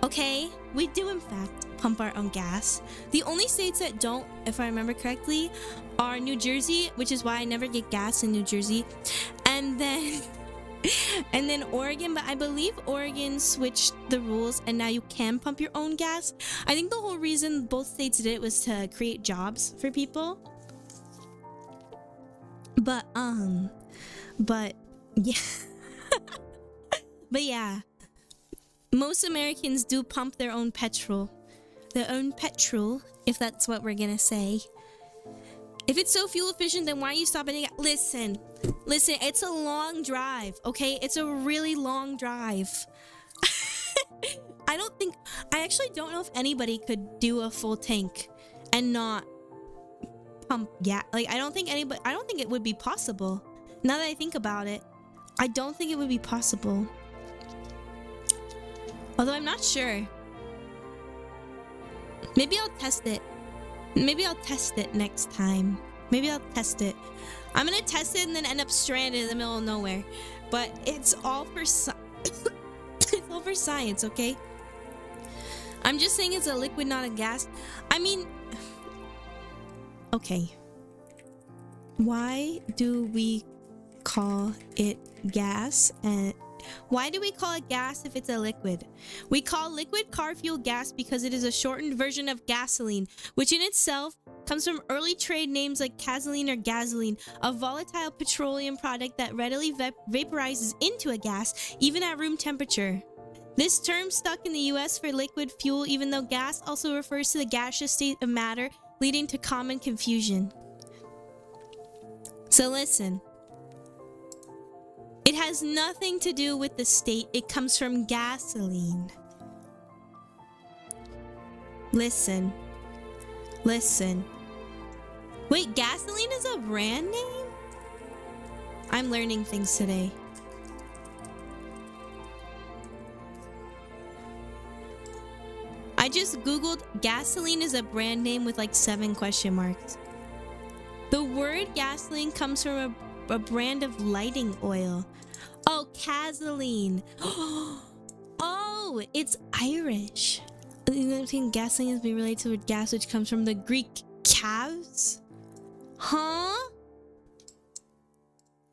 Okay, we do in fact pump our own gas. The only states that don't, if I remember correctly, are New Jersey, which is why I never get gas in New Jersey, and then Oregon, but I believe Oregon switched the rules and now you can pump your own gas. I think the whole reason both states did it was to create jobs for people. But yeah. But yeah. Most Americans do pump their own petrol. Their own petrol, if that's what we're gonna say. If it's so fuel efficient, then why are you stopping to listen, it's a long drive, okay? It's a really long drive. I actually don't know if anybody could do a full tank and not pump gas. Like, I don't think it would be possible. Now that I think about it, I don't think it would be possible. Although I'm not sure. Maybe I'll test it. Maybe I'll test it next time. Maybe I'll test it. I'm gonna test it and then end up stranded in the middle of nowhere. But it's all for it's all for science, okay? I'm just saying it's a liquid, not a gas. I mean, okay. Why do we call it gas and Why do we call it gas if it's a liquid? We call liquid car fuel gas because it is a shortened version of gasoline, which in itself comes from early trade names like gasoline or gasoline, a volatile petroleum product that readily vaporizes into a gas, even at room temperature. This term stuck in the US for liquid fuel, even though gas also refers to the gaseous state of matter, leading to common confusion. So listen. It has nothing to do with the state. It comes from gasoline. Listen. Listen. Wait, gasoline is a brand name? I'm learning things today. I just googled gasoline is a brand name with like 7 question marks. The word gasoline comes from a brand of lighting oil. Oh, gasoline. Oh, it's Irish. I think gasoline has been related to gas, which comes from the Greek calves. Huh?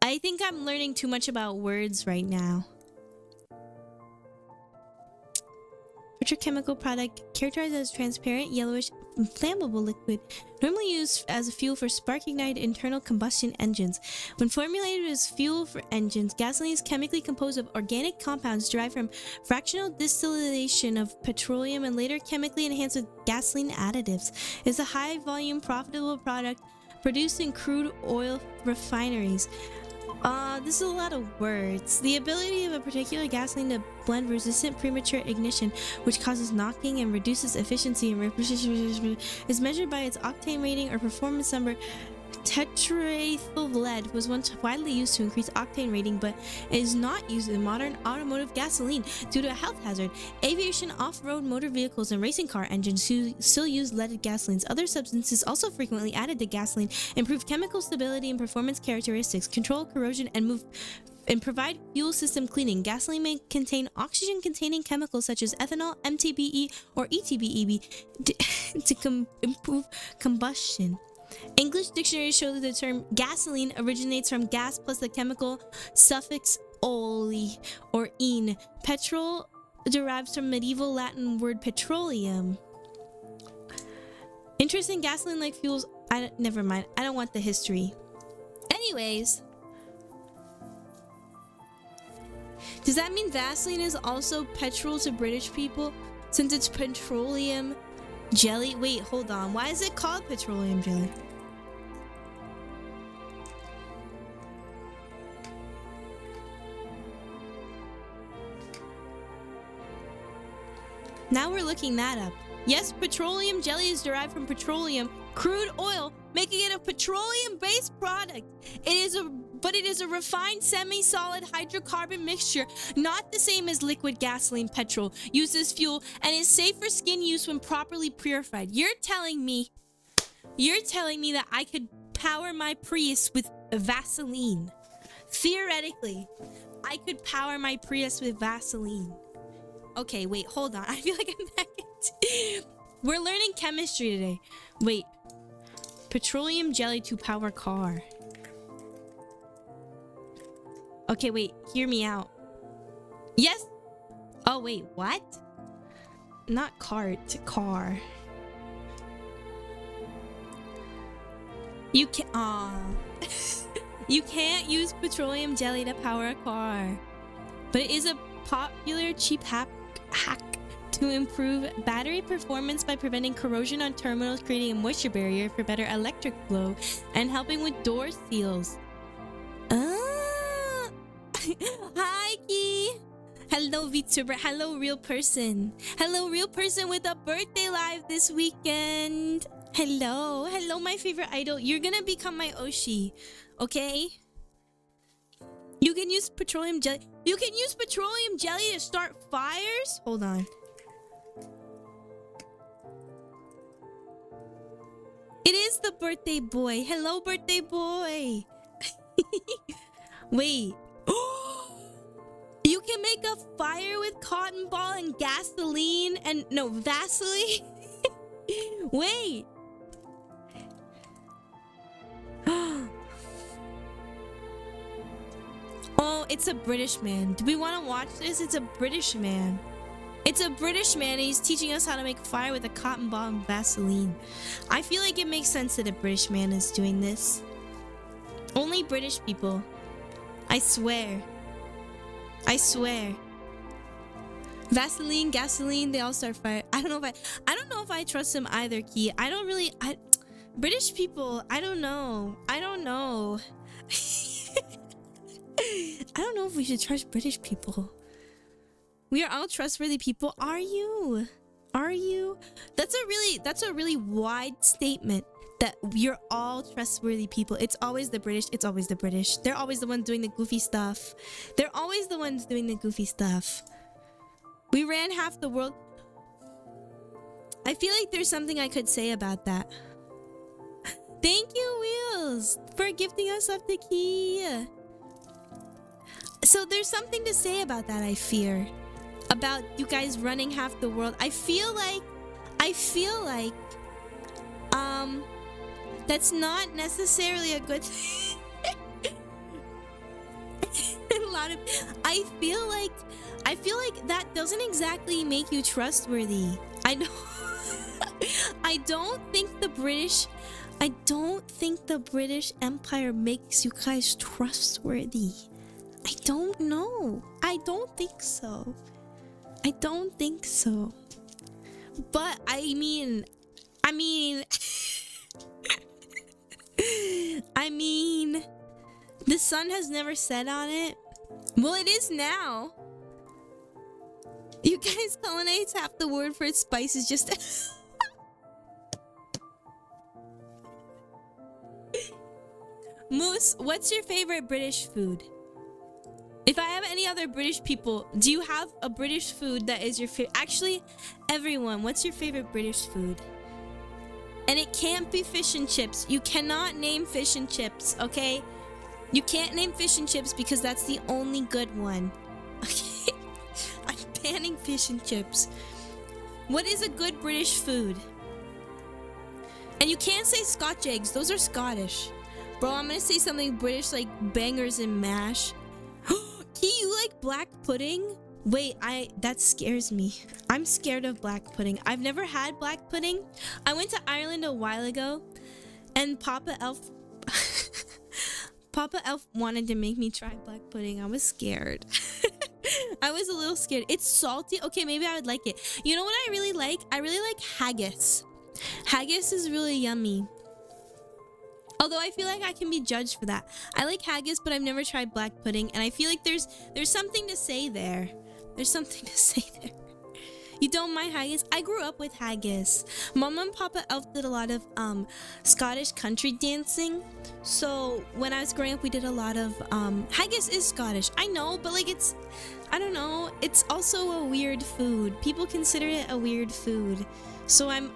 I think I'm learning too much about words right now. Petrochemical product characterized as transparent, yellowish, flammable liquid, normally used as a fuel for spark-ignited internal combustion engines. When formulated as fuel for engines, gasoline is chemically composed of organic compounds derived from fractional distillation of petroleum and later chemically enhanced with gasoline additives. It's a high-volume, profitable product produced in crude oil refineries. This is a lot of words. The ability of a particular gasoline to blend resistant premature ignition, which causes knocking and reduces efficiency and is measured by its octane rating or performance number. Tetraethyl lead was once widely used to increase octane rating, but it is not used in modern automotive gasoline due to a health hazard. Aviation, off-road motor vehicles, and racing car engines still use leaded gasolines. Other substances also frequently added to gasoline improve chemical stability and performance characteristics, control corrosion, and provide fuel system cleaning. Gasoline may contain oxygen-containing chemicals such as ethanol, MTBE, or ETBE to improve combustion. English dictionaries show that the term gasoline originates from gas plus the chemical suffix "oli" or "ine". Petrol derives from medieval Latin word petroleum. Interest in gasoline-like fuels. Never mind. I don't want the history. Anyways. Does that mean Vaseline is also petrol to British people? Since it's petroleum jelly? Wait, hold on. Why is it called petroleum jelly? Now we're looking that up. Yes, petroleum jelly is derived from petroleum, crude oil, making it a petroleum-based product. But it is a refined semi-solid hydrocarbon mixture, not the same as liquid gasoline petrol, used as fuel, and is safe for skin use when properly purified. You're telling me that I could power my Prius with Vaseline. Theoretically, I could power my Prius with Vaseline. Okay, wait, hold on. I feel like I'm back. We're learning chemistry today. Wait. Petroleum jelly to power car. Okay, wait. Hear me out. Yes. Oh, wait. What? Not cart. Car. You can't. You can't use petroleum jelly to power a car. But it is a popular cheap hack to improve battery performance by preventing corrosion on terminals, creating a moisture barrier for better electric flow, and helping with door seals. Hi, Key. Hello, VTuber. Hello, real person. Hello, real person with a birthday live this weekend. Hello. Hello, my favorite idol. You're gonna become my Oshi, okay? You can use petroleum jelly. You can use petroleum jelly to start fires? Hold on. It is the birthday boy. Hello, birthday boy. Wait. You can make a fire with cotton ball and gasoline and no, Vaseline. Wait. Oh, No, it's a British man. Do we want to watch this? It's a British man. It's a British man and he's teaching us how to make fire with a cotton ball and Vaseline. I feel like it makes sense that a British man is doing this. Only British people. I swear. I swear. Vaseline, gasoline, they all start fire. I don't know if I trust him either, Key. British people, I don't know. I don't know if we should trust British people. We are all trustworthy people. Are you? Are you? That's a really wide statement. That you're all trustworthy people. It's always the British. It's always the British. They're always the ones doing the goofy stuff. They're always the ones doing the goofy stuff. We ran half the world. I feel like there's something I could say about that. Thank you, Wheels, for gifting us up the key. So there's something to say about that, I fear. About you guys running half the world. I feel like that's not necessarily a good thing. I feel like that doesn't exactly make you trustworthy. I know. I don't think the British Empire makes you guys trustworthy. I don't know. I don't think so. But I mean the sun has never set on it. Well, it is now. You guys colonize half the word for its spices just... Moose, what's your favorite British food? If I have any other British people, do you have a British food that is your favorite? Actually, everyone, what's your favorite British food? And it can't be fish and chips. You cannot name fish and chips, okay? You can't name fish and chips because that's the only good one. Okay? I'm banning fish and chips. What is a good British food? And you can't say Scotch eggs. Those are Scottish. Bro, I'm gonna say something British like bangers and mash. Key, you like black pudding? Wait, that scares me. I'm scared of black pudding. I've never had black pudding. I went to Ireland a while ago and Papa Elf wanted to make me try black pudding. I was scared. I was a little scared. It's salty. Okay, maybe I would like it. You know what I really like? I really like haggis. Haggis is really yummy. Although I feel like I can be judged for that. I like haggis, but I've never tried black pudding, and I feel like there's something to say there. There's something to say there. You don't mind haggis? I grew up with haggis. Mama and Papa Elf did a lot of Scottish country dancing. So when I was growing up, we did a lot of haggis is Scottish. I know, but like I don't know. It's also a weird food. People consider it a weird food. So I'm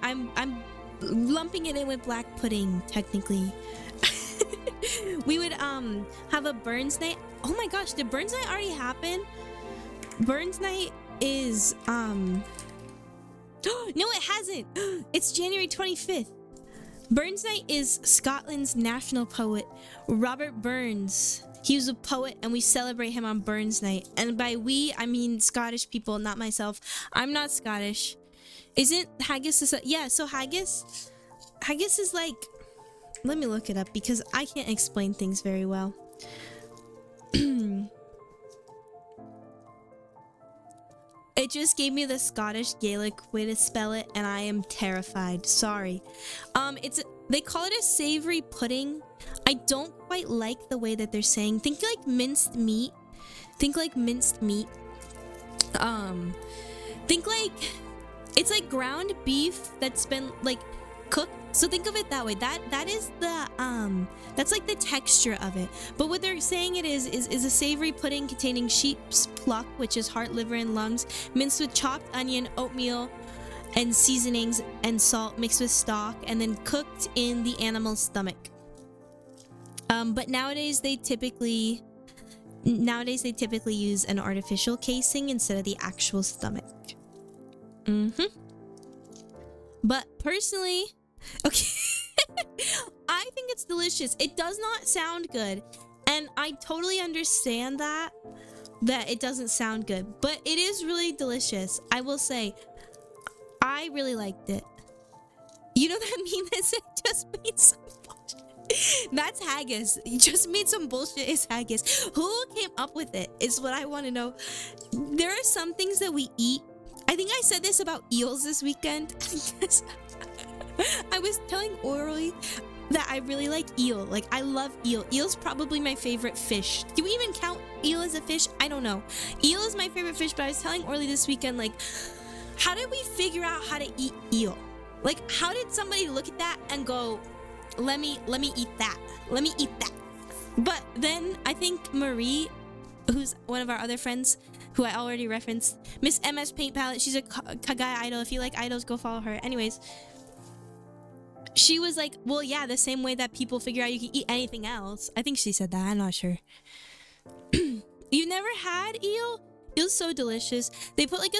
lumping it in with black pudding technically. We would have a Burns night. Oh my gosh, did Burns night already happen? Burns night is no, it hasn't. It's January 25th. Burns night is Scotland's national poet, Robert Burns. He was a poet and we celebrate him on Burns night. And by we, I mean Scottish people, not myself. I'm not Scottish. Isn't haggis yeah, so haggis is like, let me look it up because I can't explain things very well. It just gave me the Scottish Gaelic way to spell it and I am terrified. Sorry. They call it a savory pudding. I don't quite like the way that they're saying. Think like minced meat. Think like minced meat. Think like it's like ground beef that's been like cooked. So think of it that way. That is the that's like the texture of it. But what they're saying it is a savory pudding containing sheep's pluck, which is heart, liver, and lungs, minced with chopped onion, oatmeal, and seasonings and salt mixed with stock, and then cooked in the animal's stomach. But nowadays they typically use an artificial casing instead of the actual stomach. But personally, okay, I think it's delicious. It does not sound good. And I totally understand that it doesn't sound good, but it is really delicious. I will say, I really liked it. You know that meme that said just made some bullshit? That's haggis. You just made some bullshit is haggis. Who came up with it is what I want to know. There are some things that we eat. I think I said this about eels this weekend. I was telling Orly that I really like eel. Like, I love eel. Eel's probably my favorite fish. Do we even count eel as a fish? I don't know. Eel is my favorite fish, but I was telling Orly this weekend, like, how did we figure out how to eat eel? Like, how did somebody look at that and go, let me eat that. Let me eat that. But then I think Marie, who's one of our other friends, who I already referenced, Miss MS Paint Palette, she's a Kagai idol. If you like idols, go follow her. Anyways, she was like, well, yeah, the same way that people figure out you can eat anything else. I think she said that. I'm not sure. You never had eel? Eel's so delicious. They put like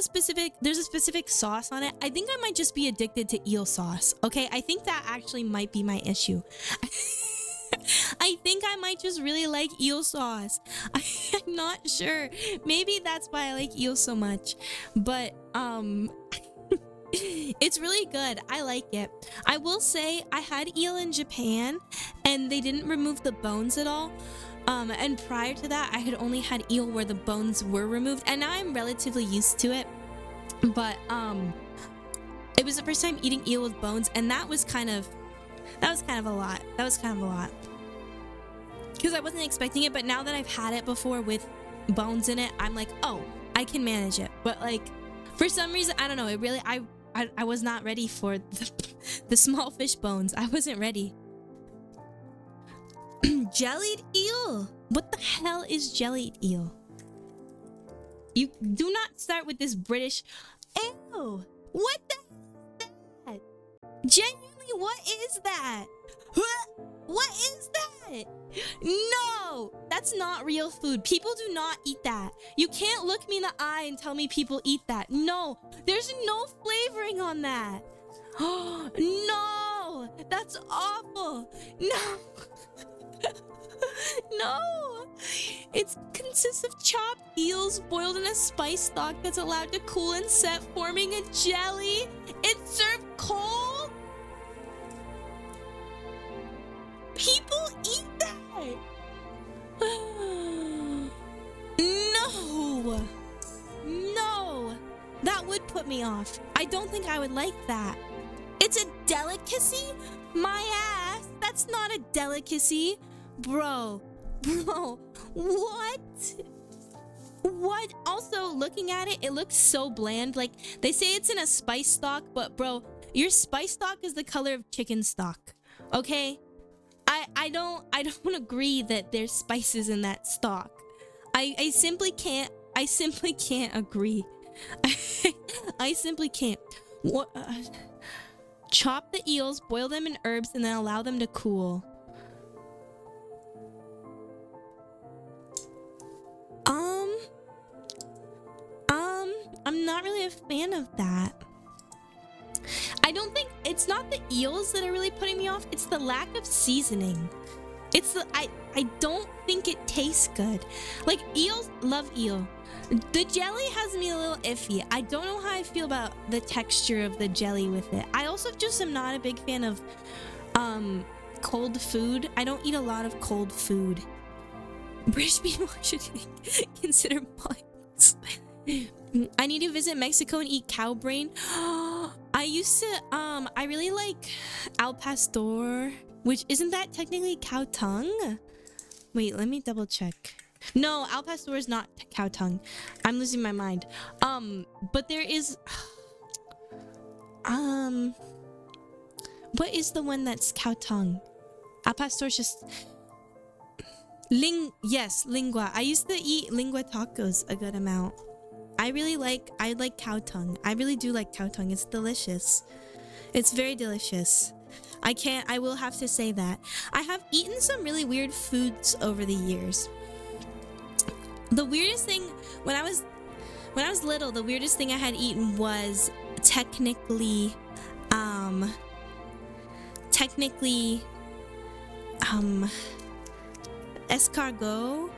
there's a specific sauce on it. I think I might just be addicted to eel sauce. Okay, I think that actually might be my issue. I think I might just really like eel sauce. I'm not sure. Maybe that's why I like eel so much. But it's really good. I like it. I will say I had eel in Japan and they didn't remove the bones at all. And prior to that, I had only had eel where the bones were removed, and now I'm relatively used to it. But it was the first time eating eel with bones, and that was kind of a lot. Because I wasn't expecting it, but now that I've had it before with bones in it, I'm like, oh, I can manage it. But like, for some reason, I don't know. It really, I was not ready for the small fish bones. I wasn't ready. Jellied eel? What the hell is jellied eel? You do not start with this British. Ew! What the hell is that? Genuinely, what is that? What is that? No! That's not real food. People do not eat that. You can't look me in the eye and tell me people eat that. No! There's no flavoring on that. No! That's awful. No! No! It consists of chopped eels boiled in a spice stock that's allowed to cool and set, forming a jelly. It's served cold? People eat that? No! No! That would put me off. I don't think I would like that. It's a delicacy? My ass! That's not a delicacy. Bro, what? Also, looking at it, it looks so bland. Like, they say it's in a spice stock, but bro, your spice stock is the color of chicken stock. Okay? I don't agree that there's spices in that stock. I simply can't agree. I simply can't. What? Chop the eels, boil them in herbs, and then allow them to cool. I'm not really a fan of that. I don't think it's not the eels that are really putting me off. It's the lack of seasoning. I don't think it tastes good. Like, eels, love eel. The jelly has me a little iffy. I don't know how I feel about the texture of the jelly with it. I also just am not a big fan of cold food. I don't eat a lot of cold food. British people should consider points. I need to visit Mexico and eat cow brain. I used to, I really like al pastor, which isn't that technically cow tongue? Wait, let me double check. No, al pastor is not cow tongue. I'm losing my mind. But there is, what is the one that's cow tongue? Al pastor is just, yes, lingua. I used to eat lingua tacos a good amount. I like cow tongue. I really do like cow tongue. It's delicious. It's very delicious. I will have to say that. I have eaten some really weird foods over the years. The weirdest thing, when I was little, the weirdest thing I had eaten was technically escargot,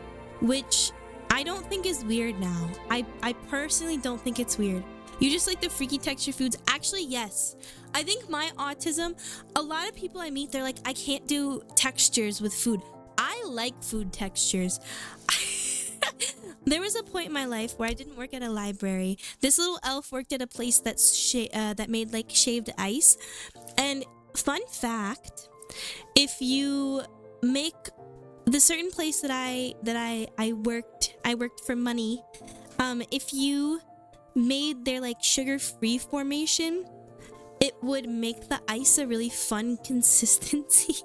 which I don't think is weird now. I personally don't think it's weird. You just like the freaky texture foods? Actually, yes. I think my autism, a lot of people I meet, they're like, I can't do textures with food. I like food textures. There was a point in my life where I didn't work at a library. This little elf worked at a place that made like shaved ice. And fun fact, if you make the certain place that I worked for money, if you made their like sugar-free formation, it would make the ice a really fun consistency.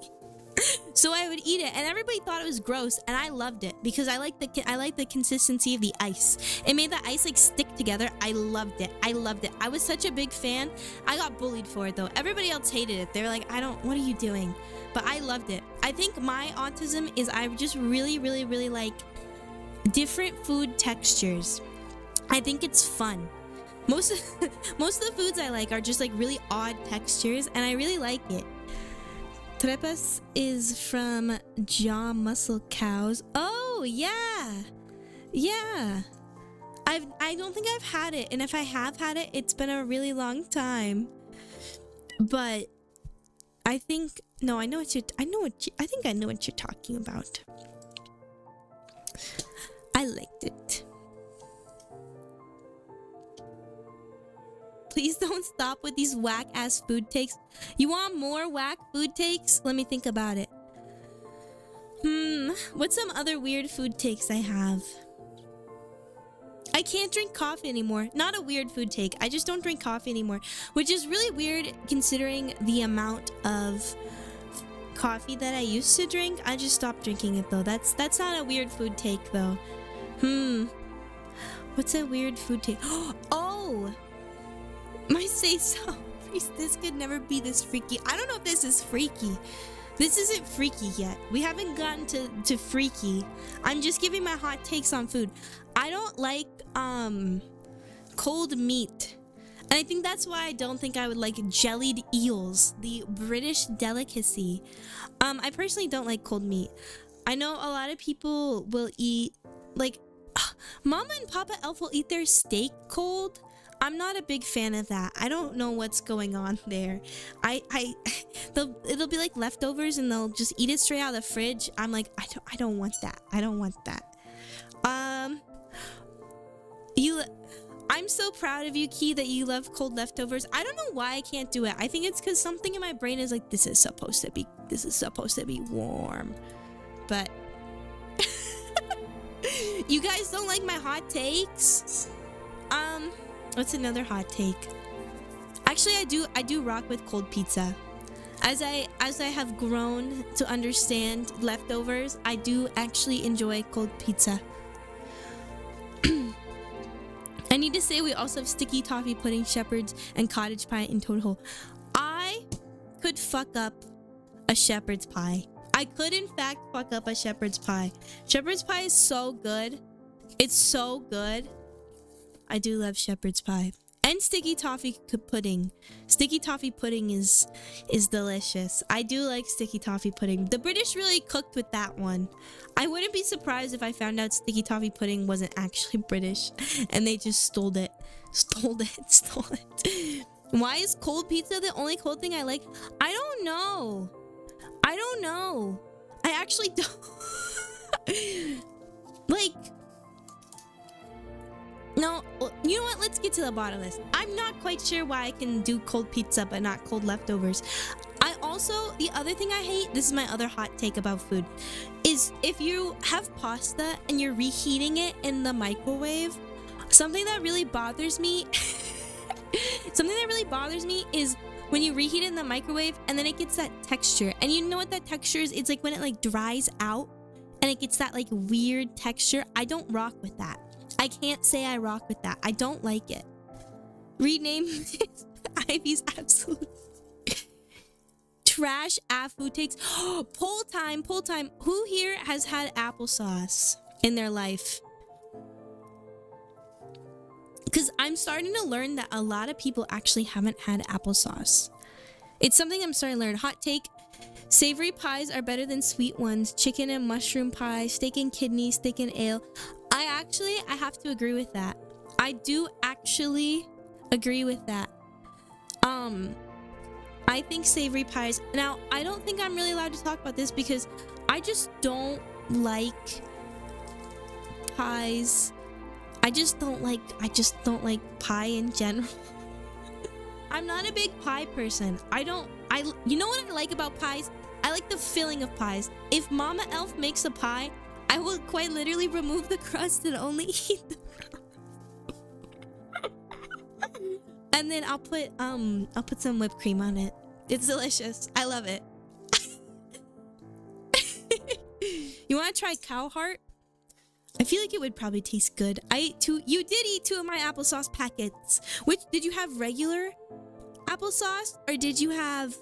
So I would eat it, and everybody thought it was gross, and I loved it because I like the consistency of the ice. It made the ice like stick together. I loved it. I was such a big fan. I got bullied for it though. Everybody else hated it. They were like, what are you doing? But I loved it. I think my autism is I just really like different food textures. I think it's fun. Most of the foods I like are just like really odd textures, and I really like it. Trepas is from jaw muscle cows. Oh yeah. I don't think I've had it, and if I have had it, it's been a really long time. But I think I know what you're talking about. I liked it. Please don't stop with these whack-ass food takes. You want more whack food takes? Let me think about it. What's some other weird food takes I have? I can't drink coffee anymore. Not a weird food take. I just don't drink coffee anymore, which is really weird considering the amount of coffee that I used to drink. I just stopped drinking it though. That's not a weird food take though. What's a weird food take? Oh! My say-so priestess could never be this freaky. I don't know if this is freaky. This isn't freaky yet. We haven't gotten to freaky. I'm just giving my hot takes on food. I don't like cold meat. And I think that's why I don't think I would like jellied eels, the British delicacy. I personally don't like cold meat. I know a lot of people will eat, like, Mama and Papa Elf will eat their steak cold. I'm not a big fan of that. I don't know what's going on there. It'll be like leftovers and they'll just eat it straight out of the fridge. I'm like, I don't want that. I don't want that. I'm so proud of you, Key, that you love cold leftovers. I don't know why I can't do it. I think it's because something in my brain is like, this is supposed to be warm. But you guys don't like my hot takes? What's another hot take? Actually, I do rock with cold pizza. As I have grown to understand leftovers, I do actually enjoy cold pizza. I need to say we also have sticky toffee pudding, shepherd's, and cottage pie in total. I could fuck up a shepherd's pie. I could in fact fuck up a shepherd's pie. Shepherd's pie is so good. It's so good. I do love shepherd's pie. And sticky toffee pudding. Sticky toffee pudding is delicious. I do like sticky toffee pudding. The British really cooked with that one. I wouldn't be surprised if I found out sticky toffee pudding wasn't actually British and they just stole it. Stole it. Why is cold pizza the only cold thing I like? I don't know. I actually don't. Like, no, you know what? Let's get to the bottom of this. I'm not quite sure why I can do cold pizza but not cold leftovers. The other thing I hate, this is my other hot take about food, is if you have pasta and you're reheating it in the microwave, something that really bothers me is when you reheat it in the microwave and then it gets that texture. And you know what that texture is? It's like when it like dries out and it gets that like weird texture. I don't rock with that. I can't say I rock with that. I don't like it. Rename Ivy's absolute trash food takes. Poll time. Who here has had applesauce in their life? Because I'm starting to learn that a lot of people actually haven't had applesauce. It's something I'm starting to learn. Hot take. Savory pies are better than sweet ones. Chicken and mushroom pie, steak and kidney, steak and ale. I have to agree with that. I do actually agree with that. I think savory pies. Now, I don't think I'm really allowed to talk about this because I just don't like pies. I just don't like pie in general. I'm not a big pie person. You know what I like about pies? I like the filling of pies. If Mama Elf makes a pie, I will quite literally remove the crust and only eat the and then I'll put some whipped cream on it. It's delicious. I love it. You want to try cow heart? I feel like it would probably taste good. You did eat 2 of my applesauce packets. Which did you have? Regular applesauce or did you have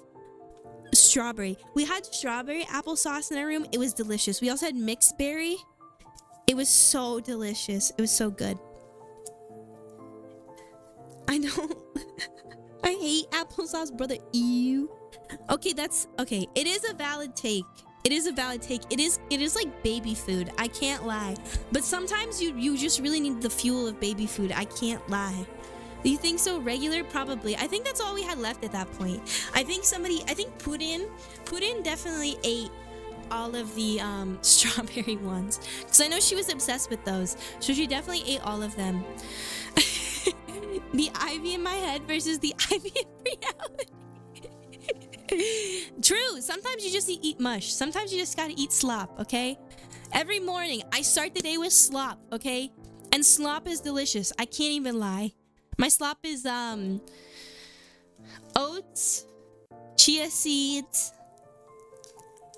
strawberry? We had strawberry applesauce in our room. It was delicious. We also had mixed berry. It was so delicious. It was so good. I know. I hate applesauce, brother. Ew. Okay, okay. It is a valid take. It is like baby food. I can't lie. But sometimes you just really need the fuel of baby food. I can't lie. Do you think so? Regular? Probably. I think that's all we had left at that point. I think Puddin definitely ate all of the strawberry ones. Because I know she was obsessed with those. So she definitely ate all of them. The ivy in my head versus the ivy in reality. True. Sometimes you just eat mush. Sometimes you just gotta eat slop, okay? Every morning, I start the day with slop, okay? And slop is delicious. I can't even lie. My slop is oats, chia seeds,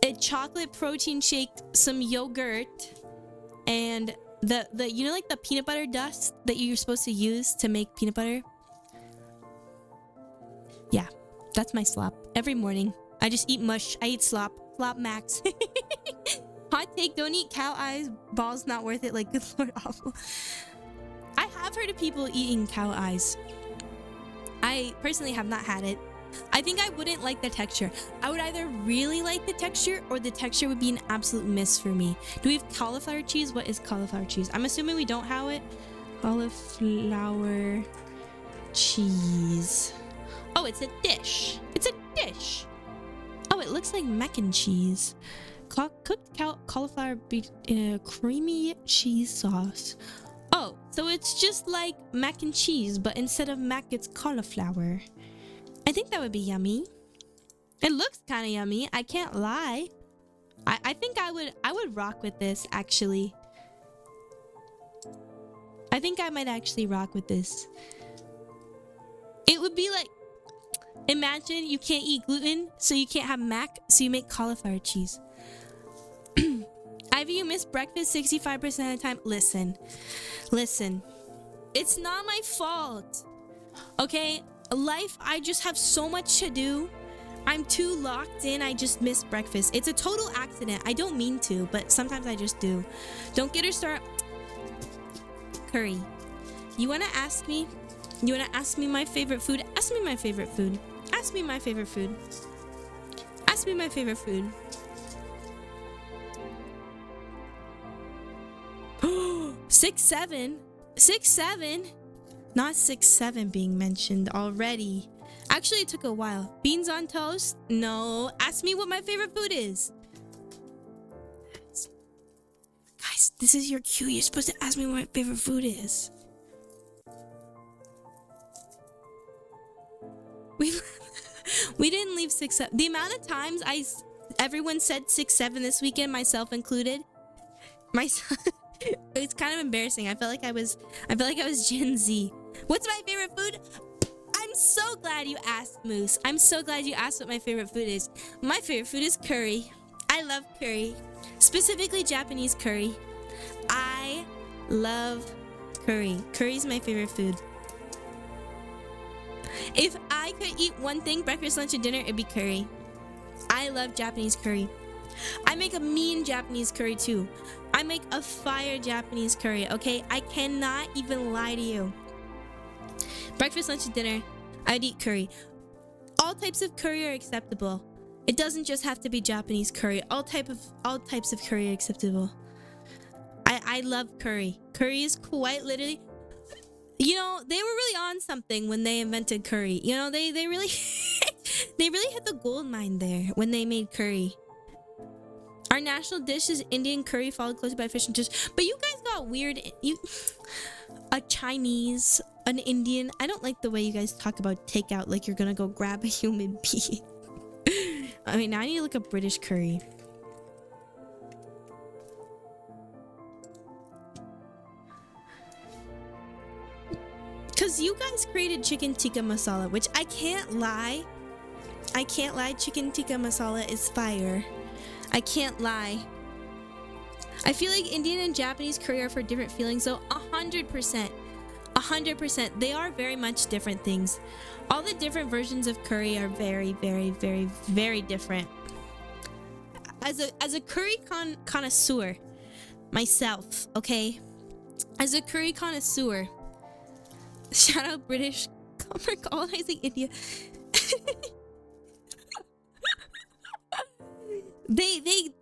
a chocolate protein shake, some yogurt, and the you know like the peanut butter dust that you're supposed to use to make peanut butter? Yeah, that's my slop. Every morning. I just eat mush. I eat slop. Slop max. Hot take, don't eat cow eyes. Balls not worth it, like good lord awful. I have heard of people eating cow eyes. I personally have not had it. I think I wouldn't like the texture. I would either really like the texture or the texture would be an absolute miss for me. Do we have cauliflower cheese? What is cauliflower cheese? I'm assuming we don't have it. Cauliflower cheese. Oh, it's a dish. It's a dish. Oh, it looks like mac and cheese. Cooked cauliflower in a creamy cheese sauce. Oh, so it's just like mac and cheese, but instead of mac, it's cauliflower. I think that would be yummy. It looks kind of yummy. I can't lie. I think I would rock with this, actually. I think I might actually rock with this. It would be like, imagine you can't eat gluten, so you can't have mac, so you make cauliflower cheese. Ivy, you miss breakfast 65% of the time. Listen. It's not my fault. Okay? Life, I just have so much to do. I'm too locked in. I just miss breakfast. It's a total accident. I don't mean to, but sometimes I just do. Don't get her started. Curry. You want to ask me? You want to ask me my favorite food? Ask me my favorite food. Ask me my favorite food. Ask me my favorite food. 6'7". 6'7". Not 6'7" being mentioned already. Actually, it took a while. Beans on toast? No. Ask me what my favorite food is. Guys, this is your cue. You're supposed to ask me what my favorite food is. We didn't leave 6'7". The amount of times everyone said 6'7" this weekend, myself included. It's kind of embarrassing. I felt like I was Gen Z. What's my favorite food? I'm so glad you asked, Moose. I'm so glad you asked what my favorite food is. My favorite food is curry. I love curry. Specifically Japanese curry. I love curry. Curry's my favorite food. If I could eat one thing, breakfast, lunch, and dinner, it'd be curry. I love Japanese curry. I make a mean Japanese curry too. I make a fire Japanese curry, okay? I cannot even lie to you. Breakfast, lunch, and dinner, I'd eat curry. All types of curry are acceptable. It doesn't just have to be Japanese curry. All types of curry are acceptable. I love curry. Curry is quite literally, you know, they were really on something when they invented curry. You know, they really they really hit the gold mine there when they made curry. Our national dish is Indian curry, followed closely by fish and chips. But you guys got weird. A Chinese, an Indian. I don't like the way you guys talk about takeout like you're gonna go grab a human being. I mean, now I need to look up British curry. Because you guys created chicken tikka masala, which I can't lie. Chicken tikka masala is fire. I can't lie. I feel like Indian and Japanese curry are for different feelings, so 100%. 100%. They are very much different things. All the different versions of curry are very, very, very, very different. As a curry connoisseur myself, okay? As a curry connoisseur, shout out British for colonizing India. The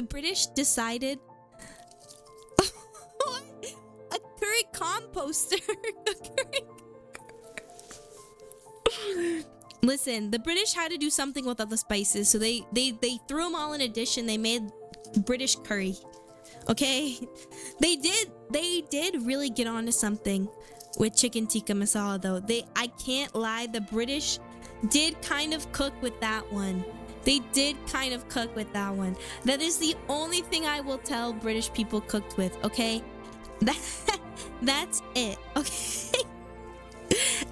British decided a curry composter. Listen, the British had to do something with all the spices, so they threw them all in a dish and they made British curry. Okay, they did really get onto something with chicken tikka masala though. I can't lie, the British did kind of cook with that one. They did kind of cook with that one. That is the only thing I will tell British people cooked with, okay? That's it, okay?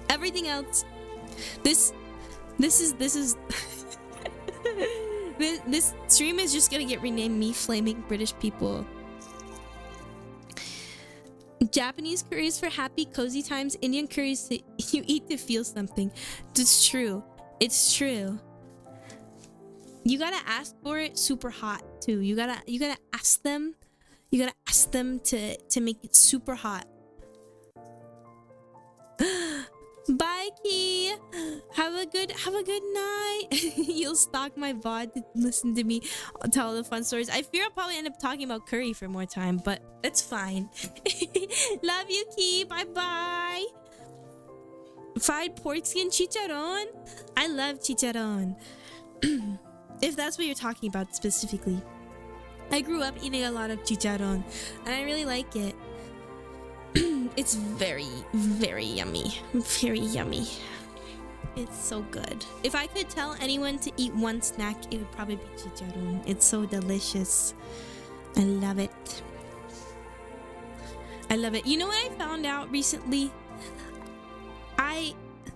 Everything else, this stream is just gonna get renamed Me Flaming British People. Japanese curries for happy, cozy times. Indian curries you eat to feel something. It's true. It's true. You gotta ask for it super hot too. You gotta ask them. You gotta ask them to make it super hot. Bye, Key. Have a good night. You'll stalk my VOD to listen to me tell all the fun stories. I fear I'll probably end up talking about curry for more time, but it's fine. Love you, Key. Bye bye. Fried pork skin chicharron. I love chicharron. If that's what you're talking about specifically. I grew up eating a lot of chicharron and I really like it. It's very, very yummy. Very yummy. It's so good. If I could tell anyone to eat one snack, it would probably be chicharron. It's so delicious. I love it. I love it. You know what I found out recently?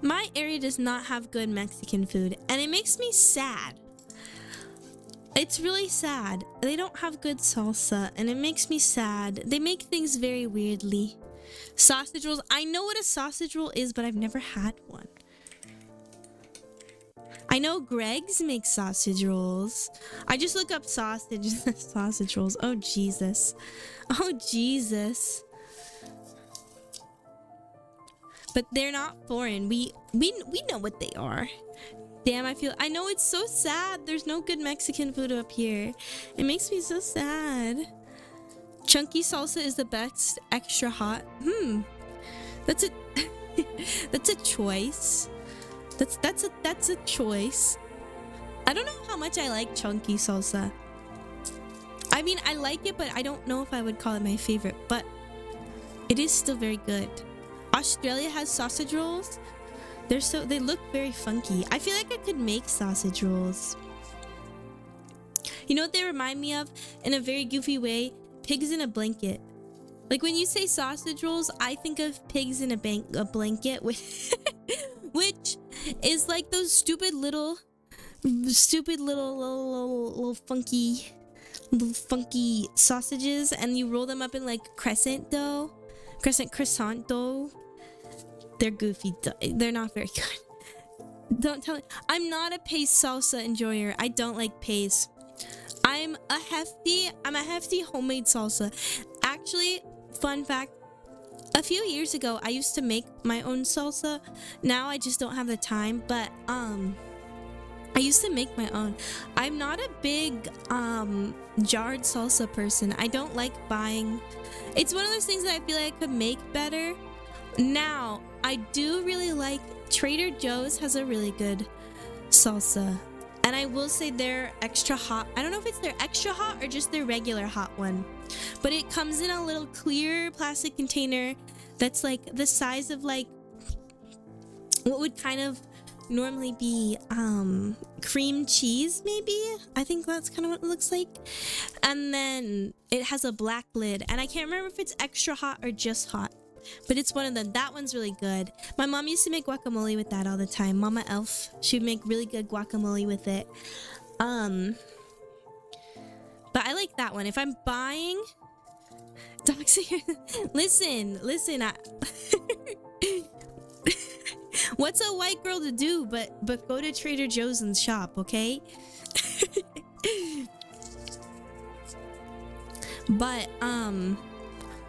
My area does not have good Mexican food, and it makes me sad. It's really sad. They don't have good salsa, and it makes me sad. They make things very weirdly. Sausage rolls. I know what a sausage roll is, but I've never had one. I know Greg's makes sausage rolls. I just look up sausage rolls. Oh, Jesus. Oh, Jesus. But they're not foreign. We know what they are. Damn, I know it's so sad. There's no good Mexican food up here. It makes me so sad. Chunky salsa is the best, extra hot. That's a that's a choice. That's a choice. I don't know how much I like chunky salsa. I mean, I like it, but I don't know if I would call it my favorite, but it is still very good. Australia has sausage rolls. They look very funky. I feel like I could make sausage rolls. You know what they remind me of in a very goofy way? Pigs in a blanket. Like when you say sausage rolls, I think of pigs in a blanket, which is like those stupid little funky sausages, and you roll them up in like croissant dough. They're goofy. They're not very good. Don't tell me. I'm not a paste salsa enjoyer. I don't like paste. I'm a hefty homemade salsa. Actually, fun fact, a few years ago I used to make my own salsa. Now I just don't have the time, but I I used to make my own. I'm not a big jarred salsa person. I don't like buying. It's one of those things that I feel like I could make better. Now, I do really like Trader Joe's has a really good salsa. And I will say they're extra hot. I don't know if it's their extra hot or just their regular hot one. But it comes in a little clear plastic container that's like the size of like what would kind of normally be cream cheese, maybe. I think that's kind of what it looks like. And then it has a black lid, and I can't remember if it's extra hot or just hot, but it's one of them. That one's really good. My mom used to make guacamole with that all the time. Mama Elf, she would make really good guacamole with it. But I like that one. If I'm buying Doxy, listen what's a white girl to do but go to Trader Joe's and shop, okay? But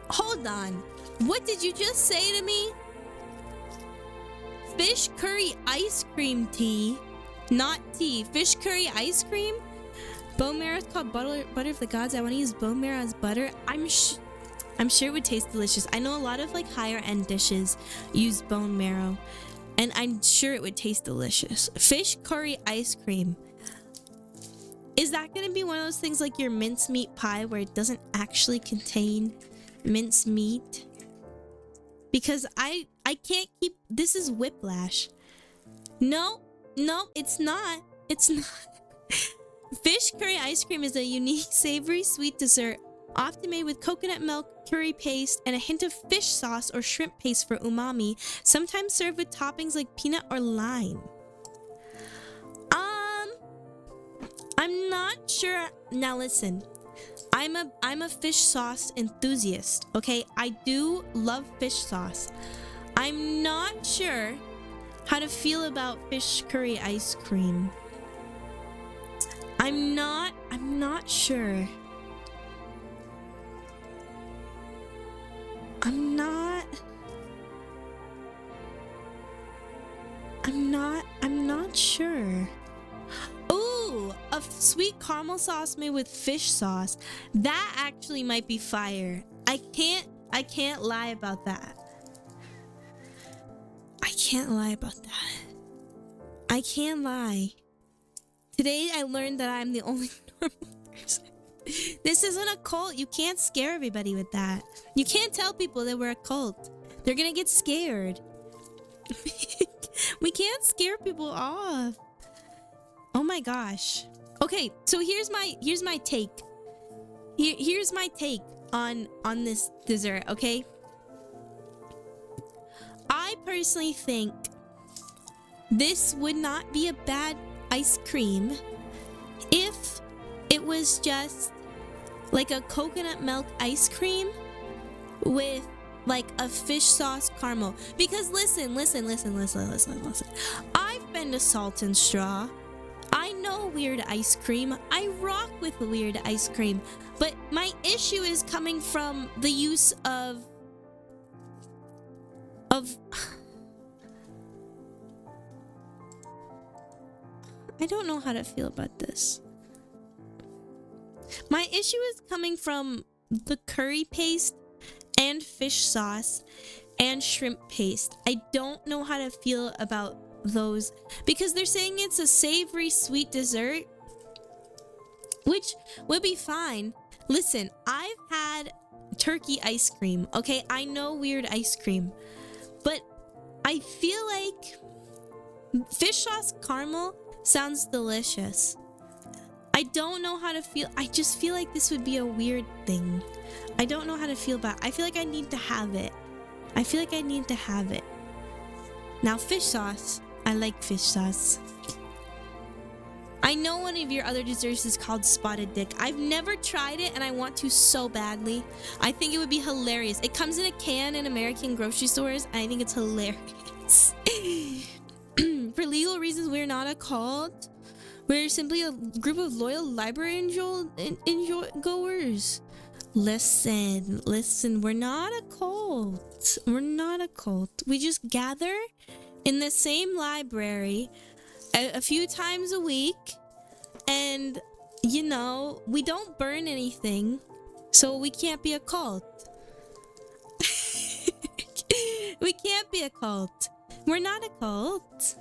hold on. What did you just say to me? Fish curry ice cream tea, not tea. Fish curry ice cream? Bone marrow is called butter of the gods. I want to use bone marrow as butter. I'm sure it would taste delicious. I know a lot of like higher end dishes use bone marrow, and I'm sure it would taste delicious. Fish curry ice cream. Is that going to be one of those things like your mincemeat pie where it doesn't actually contain mincemeat? Because I can't keep... This is whiplash. No, it's not. It's not. Fish curry ice cream is a unique savory sweet dessert often made with coconut milk, curry paste, and a hint of fish sauce or shrimp paste for umami, sometimes served with toppings like peanut or lime. I'm not sure. Now listen, I'm a fish sauce enthusiast, okay? I do love fish sauce. I'm not sure how to feel about fish curry ice cream. I'm not sure. I'm not sure. Ooh, a sweet caramel sauce made with fish sauce. That actually might be fire. I can't lie about that. I can't lie about that. I can't lie. Today I learned that I'm the only normal person. This isn't a cult. You can't scare everybody with that. You can't tell people that we're a cult. They're gonna get scared. We can't scare people off. Oh my gosh. Okay, so here's my take. Here's my take on this dessert, okay? I personally think this would not be a bad ice cream if it was just like a coconut milk ice cream with like a fish sauce caramel. Because listen. I've been to Salt and Straw. I know weird ice cream. I rock with weird ice cream. But my issue is coming from the use of I don't know how to feel about this. My issue is coming from the curry paste and fish sauce and shrimp paste. I don't know how to feel about those because they're saying it's a savory sweet dessert, which would be fine. Listen, I've had turkey ice cream, okay? I know weird ice cream, but I feel like fish sauce caramel sounds delicious. I don't know how to feel. I just feel like this would be a weird thing. I don't know how to feel about it. I feel like I need to have it. Now, fish sauce. I like fish sauce. I know one of your other desserts is called spotted dick. I've never tried it and I want to so badly. I think it would be hilarious. It comes in a can in American grocery stores and I think it's hilarious. For legal reasons, we're not a cult. We're simply a group of loyal library goers. Listen, we're not a cult. We just gather in the same library a few times a week, and you know, we don't burn anything, so we can't be a cult. We can't be a cult. We're not a cult.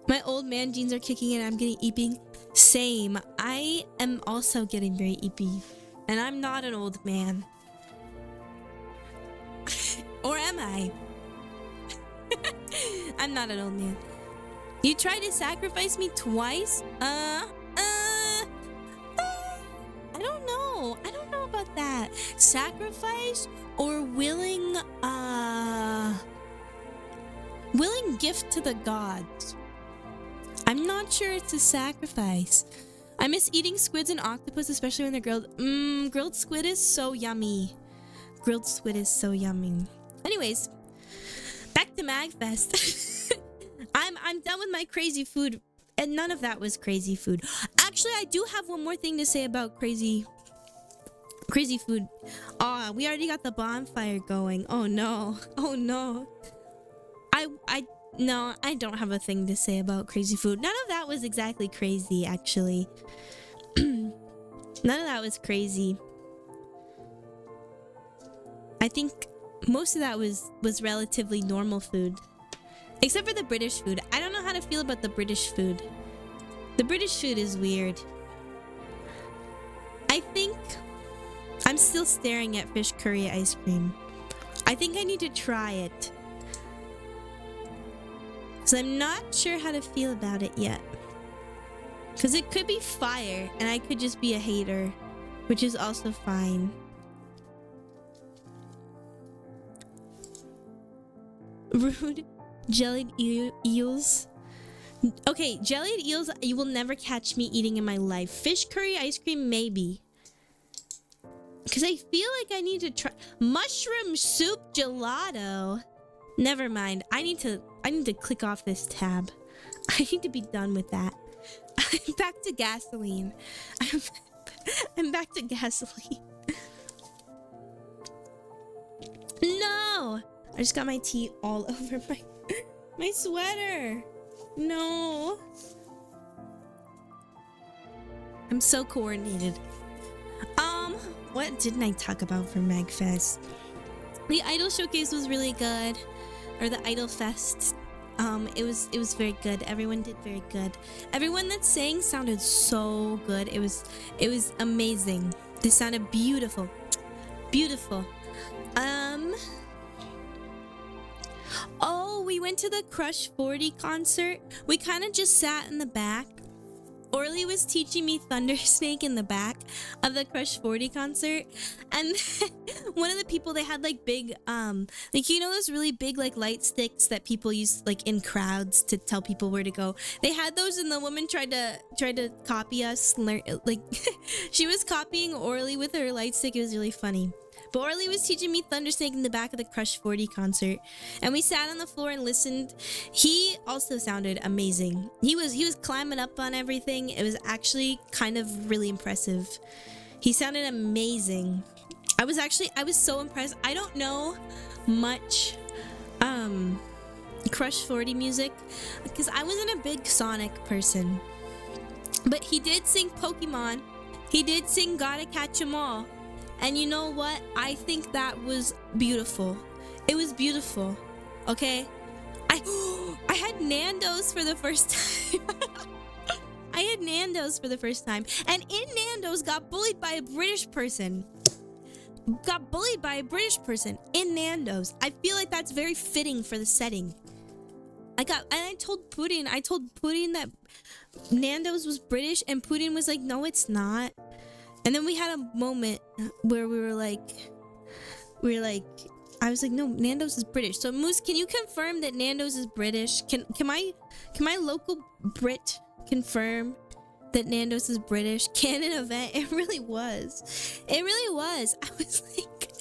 My old man jeans are kicking in. I'm getting eeping. Same. I am also getting very eepy. And I'm not an old man. Or am I? I'm not an old man. You tried to sacrifice me twice? I don't know. I don't know about that. Sacrifice or willing gift to the gods. I'm not sure it's a sacrifice. I miss eating squids and octopus, especially when they're grilled. Grilled squid is so yummy. Grilled squid is so yummy. Anyways, back to MAGfest. I'm done with my crazy food, and none of that was crazy food. Actually, I do have one more thing to say about crazy food. We already got the bonfire going. Oh no. Oh no. No, I don't have a thing to say about crazy food. None of that was exactly crazy, actually. None of that was crazy. I think most of that was relatively normal food. Except for the British food. I don't know how to feel about the British food. The British food is weird. I think I'm still staring at fish curry ice cream. I think I need to try it. Because I'm not sure how to feel about it yet. Because it could be fire, and I could just be a hater, which is also fine. Rude. Jellied eels. Okay, jellied eels, you will never catch me eating in my life. Fish curry ice cream, maybe. Because I feel like I need to try. Mushroom soup gelato. Never mind. I need to click off this tab. I need to be done with that. I'm back to gasoline. I'm back to gasoline. No! I just got my tea all over my sweater. No. I'm so coordinated. What didn't I talk about for MAGfest? The Idol Showcase was really good. Or the Idol Fest. It was very good. Everyone did very good. Everyone that sang sounded so good. It was amazing. They sounded beautiful. Beautiful. Oh, we went to the Crush 40 concert. We kind of just sat in the back. Orly was teaching me Thunder Snake in the back of the Crush 40 concert, and one of the people, they had like big like, you know, those really big like light sticks that people use like in crowds to tell people where to go. They had those, and the woman tried to copy us, like she was copying Orly with her light stick. It was really funny. But Orly was teaching me Thunder Snake in the back of the Crush 40 concert, and we sat on the floor and listened. He also sounded amazing. He was climbing up on everything. It was actually kind of really impressive. He sounded amazing. I was so impressed. I don't know much Crush 40 music because I wasn't a big Sonic person. But he did sing Pokemon. He did sing Gotta Catch 'Em All. And you know what? I think that was beautiful. It was beautiful. Okay? I had Nando's for the first time. I had Nando's for the first time. And in Nando's got bullied by a British person. Got bullied by a British person in Nando's. I feel like that's very fitting for the setting. I told Putin that Nando's was British, and Putin was like, no, it's not. And then we had a moment where we were like, I was like, no, Nando's is British. So Moose, can you confirm that Nando's is British? Can my local Brit confirm that Nando's is British? Canon event. It really was. It really was. I was like,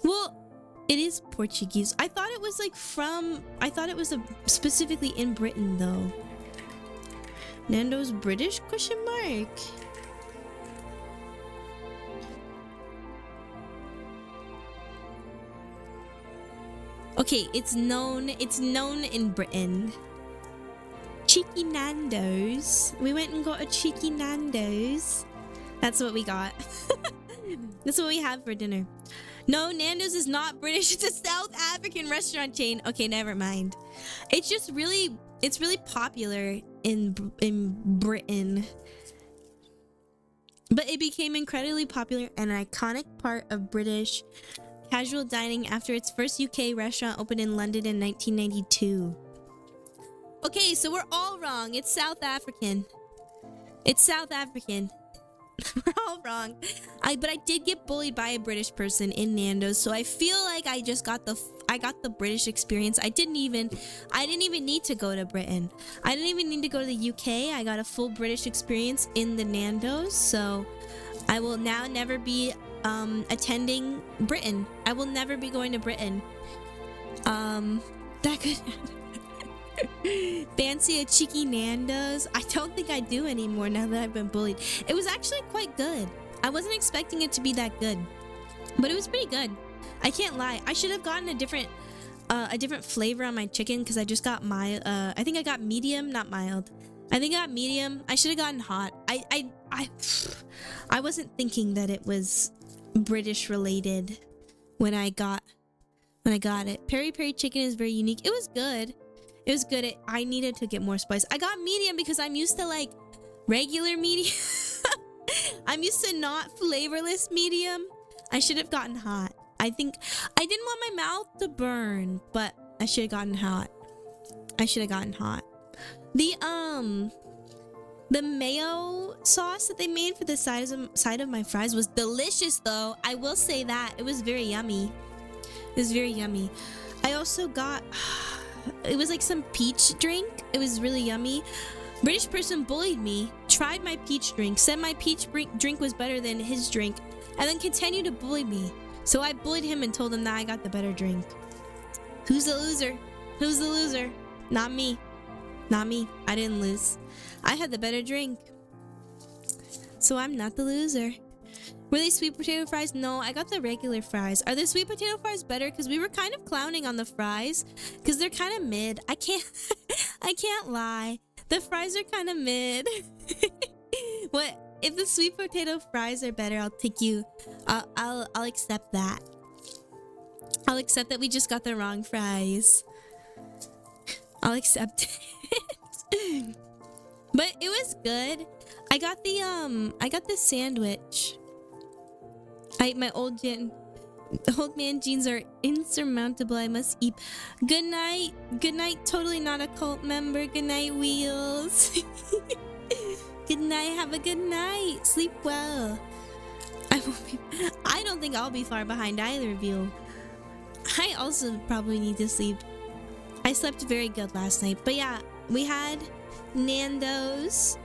well, it is Portuguese. I thought it was specifically in Britain though. Nando's British ? Okay, it's known in Britain. Cheeky Nando's. We went and got a cheeky Nando's. That's what we got. That's what we have for dinner. No, Nando's is not British. It's a South African restaurant chain. Okay, never mind. It's just really popular in Britain. But it became incredibly popular and an iconic part of British casual dining after its first UK restaurant opened in London in 1992. Okay, so we're all wrong. It's South African. It's South African. We're all wrong. But I did get bullied by a British person in Nando's, so I feel like I just got the British experience. I didn't even need to go to Britain. I didn't even need to go to the UK. I got a full British experience in the Nando's, so I will now never be attending Britain. I will never be going to Britain. That could fancy a cheeky Nando's. I don't think I do anymore now that I've been bullied. It was actually quite good. I wasn't expecting it to be that good, but it was pretty good. I can't lie. I should have gotten a different flavor on my chicken because I just got I think I got medium, not mild. I think I got medium. I should have gotten hot. I wasn't thinking that it was British related when I got it. Peri peri chicken is very unique. It was good. It was good. I needed to get more spice. I got medium because I'm used to like regular medium. I'm used to not flavorless medium. I should have gotten hot. I think I didn't want my mouth to burn, but I should have gotten hot. I should have gotten hot. The mayo sauce that they made for the side of my fries was delicious though. I will say that. It was very yummy. It was very yummy. I also got it was like some peach drink. It was really yummy. British person bullied me, tried my peach drink, said my peach drink was better than his drink, and then continued to bully me. So I bullied him and told him that I got the better drink. Who's the loser? Who's the loser? Not me. Not me. I didn't lose. I had the better drink. So I'm not the loser. Were they sweet potato fries? No, I got the regular fries. Are the sweet potato fries better? Because we were kind of clowning on the fries. Because they're kind of mid. I can't lie. The fries are kind of mid. What? If the sweet potato fries are better, I'll take you. I'll accept that. I'll accept that we just got the wrong fries. I'll accept it. But it was good. I got the sandwich. My old man jeans are insurmountable. I must eat. Good night. Good night. Totally not a cult member. Good night, Wheels. Good night. Have a good night. Sleep well. I don't think I'll be far behind either of you. I also probably need to sleep. I slept very good last night. But yeah, we had Nando's.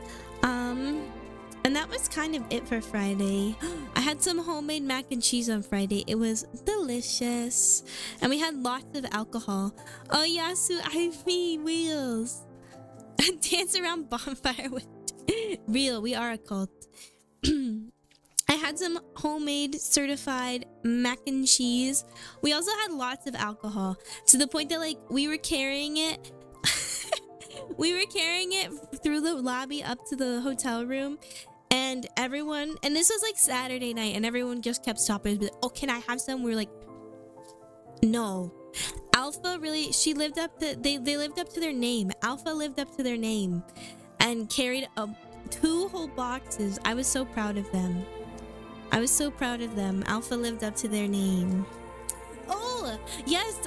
And that was kind of it for Friday. I had some homemade mac and cheese on Friday. It was delicious. And we had lots of alcohol. Oh, Yasu, I mean, Wheels. Dance around bonfire with... Real, we are a cult. I had some homemade certified mac and cheese. We also had lots of alcohol. To the point that, like, we were carrying it... We were carrying it through the lobby up to the hotel room, and everyone, and this was like Saturday night, and everyone just kept stopping and be like, oh, can I have some? We were like, no. Alpha really, she lived up to, they lived up to their name. Alpha lived up to their name and carried 2 whole boxes. I was so proud of them. I was so proud of them. Alpha lived up to their name. Oh, yes.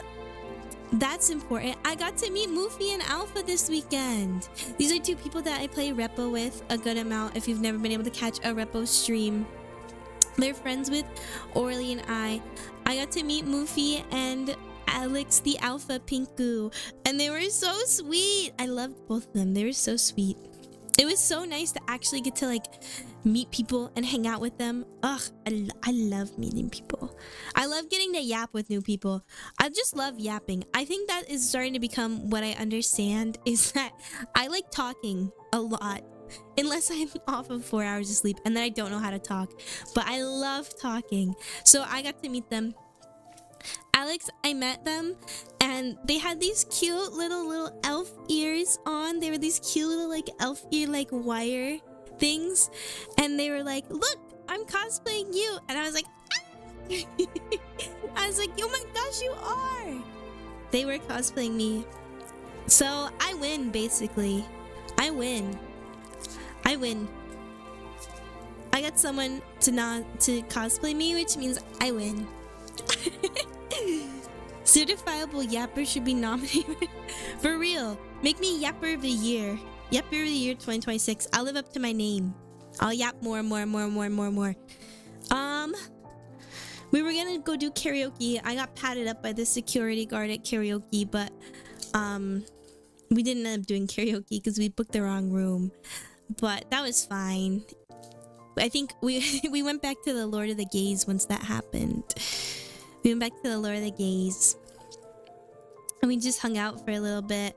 That's important. I got to meet Mufi and Alpha this weekend. These are 2 people that I play Repo with a good amount if you've never been able to catch a Repo stream. They're friends with Orly and I. I got to meet Mufi and Alex the Alpha Pinku, and they were so sweet. I loved both of them. They were so sweet. It was so nice to actually get to like meet people and hang out with them. Ugh, I love meeting people. I love getting to yap with new people. I just love yapping. I think that is starting to become what I understand, is that I like talking a lot. Unless I'm off of 4 hours of sleep and then I don't know how to talk. But I love talking. So I got to meet them. Alex, I met them and they had these cute little elf ears on. They were these cute little like elf ear like wire things, and they were like, look, I'm cosplaying you. And I was like, I was like, oh my gosh, you are. They were cosplaying me. So I win, basically. I win. I got someone to cosplay me, which means I win. Certifiable Yapper should be nominated. For real. Make me Yapper of the Year. Yapper of the Year 2026. I'll live up to my name. I'll yap more. We were gonna go do karaoke. I got patted up by the security guard at karaoke, but we didn't end up doing karaoke because we booked the wrong room. But that was fine. I think we went back to the Lord of the Gays once that happened. We went back to the Lord of the Gays. And we just hung out for a little bit.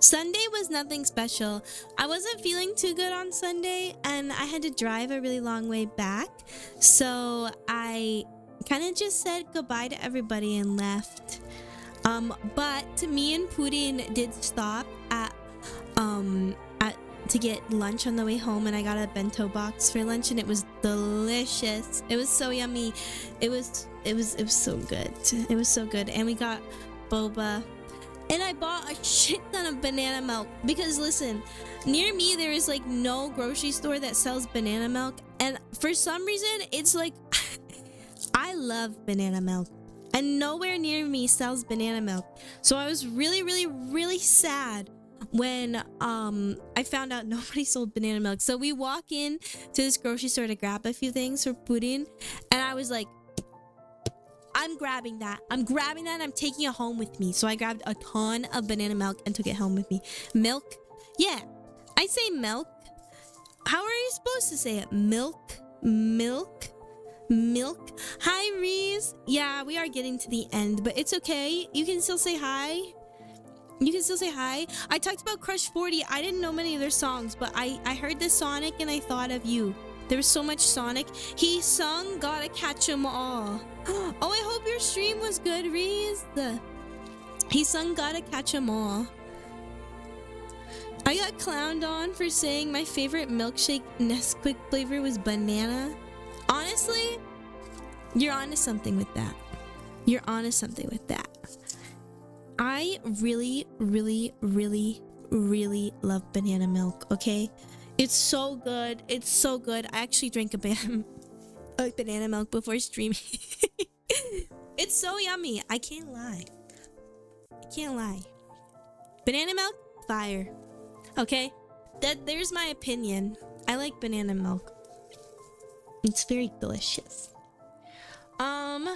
Sunday was nothing special. I wasn't feeling too good on Sunday, and I had to drive a really long way back. So I kind of just said goodbye to everybody and left. But me and Putin did stop at to get lunch on the way home, and I got a bento box for lunch, and it was delicious. It was so yummy. It was so good. It was so good. And we got boba. And I bought a shit ton of banana milk because listen, near me there is like no grocery store that sells banana milk, and for some reason it's like I love banana milk and nowhere near me sells banana milk. So I was really sad when I found out nobody sold banana milk. So we walk in to this grocery store to grab a few things for Putin, and I was like, I'm grabbing that and I'm taking it home with me. So I grabbed a ton of banana milk and took it home with me. Milk? Yeah, I say milk. How are you supposed to say it? Milk? Hi, Reese. Yeah, we are getting to the end, but it's okay. You can still say hi. I talked about Crush 40. I didn't know many of their songs, but I heard the Sonic and I thought of you. There was so much Sonic. He sung Gotta Catch 'Em All. Oh, I hope your stream was good, Reese. He sung Gotta Catch 'Em All. I got clowned on for saying my favorite milkshake Nesquik flavor was banana. Honestly, you're onto something with that. I really love banana milk, okay? It's so good. I actually drank a banana milk before streaming. It's so yummy. I can't lie. Banana milk, fire. Okay? There's my opinion. I like banana milk. It's very delicious. I'm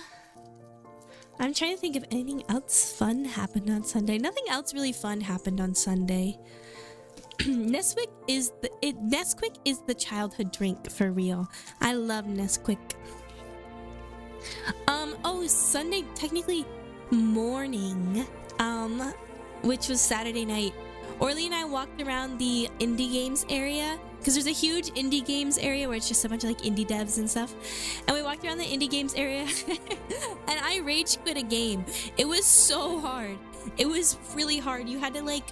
trying to think if anything else fun happened on Sunday. Nothing else really fun happened on Sunday. Nesquik is the childhood drink for real. I love Nesquik. Oh, Sunday technically morning, which was Saturday night. Orly and I walked around the indie games area because there's a huge indie games area where it's just a bunch of like indie devs and stuff. And we walked around the indie games area and I rage quit a game. It was so hard. It was really hard. You had to like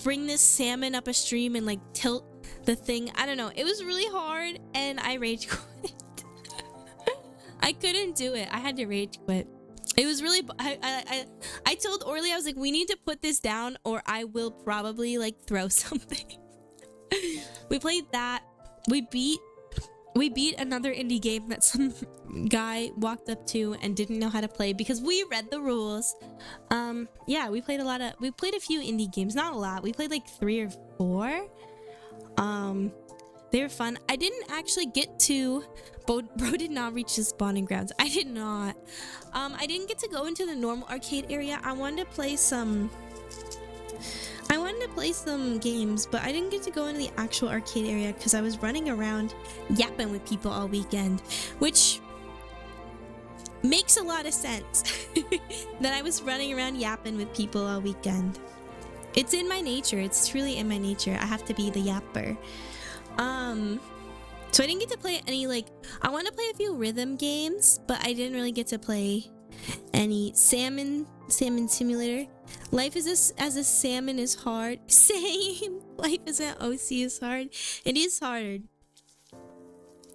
bring this salmon up a stream and like tilt the thing. I don't know. It was really hard and I rage quit. I couldn't do it. I had to rage quit. It was really I told Orly, I was like, we need to put this down or I will probably like throw something. We played that. We beat another indie game that some guy walked up to and didn't know how to play because we read the rules. Yeah, we played a few indie games, not a lot. We played like 3 or 4. They were fun. I didn't actually get to Bro did not reach the spawning grounds. I did not. I didn't get to go into the normal arcade area. I wanted to play some games, but I didn't get to go into the actual arcade area because I was running around yapping with people all weekend, which makes a lot of sense that I was running around yapping with people all weekend. It's in my nature. It's truly in my nature. I have to be the yapper. So I didn't get to play any, like, I want to play a few rhythm games, but I didn't really get to play any salmon simulator. Life is as a salmon is hard. Same. Life as an OC is hard. It is hard.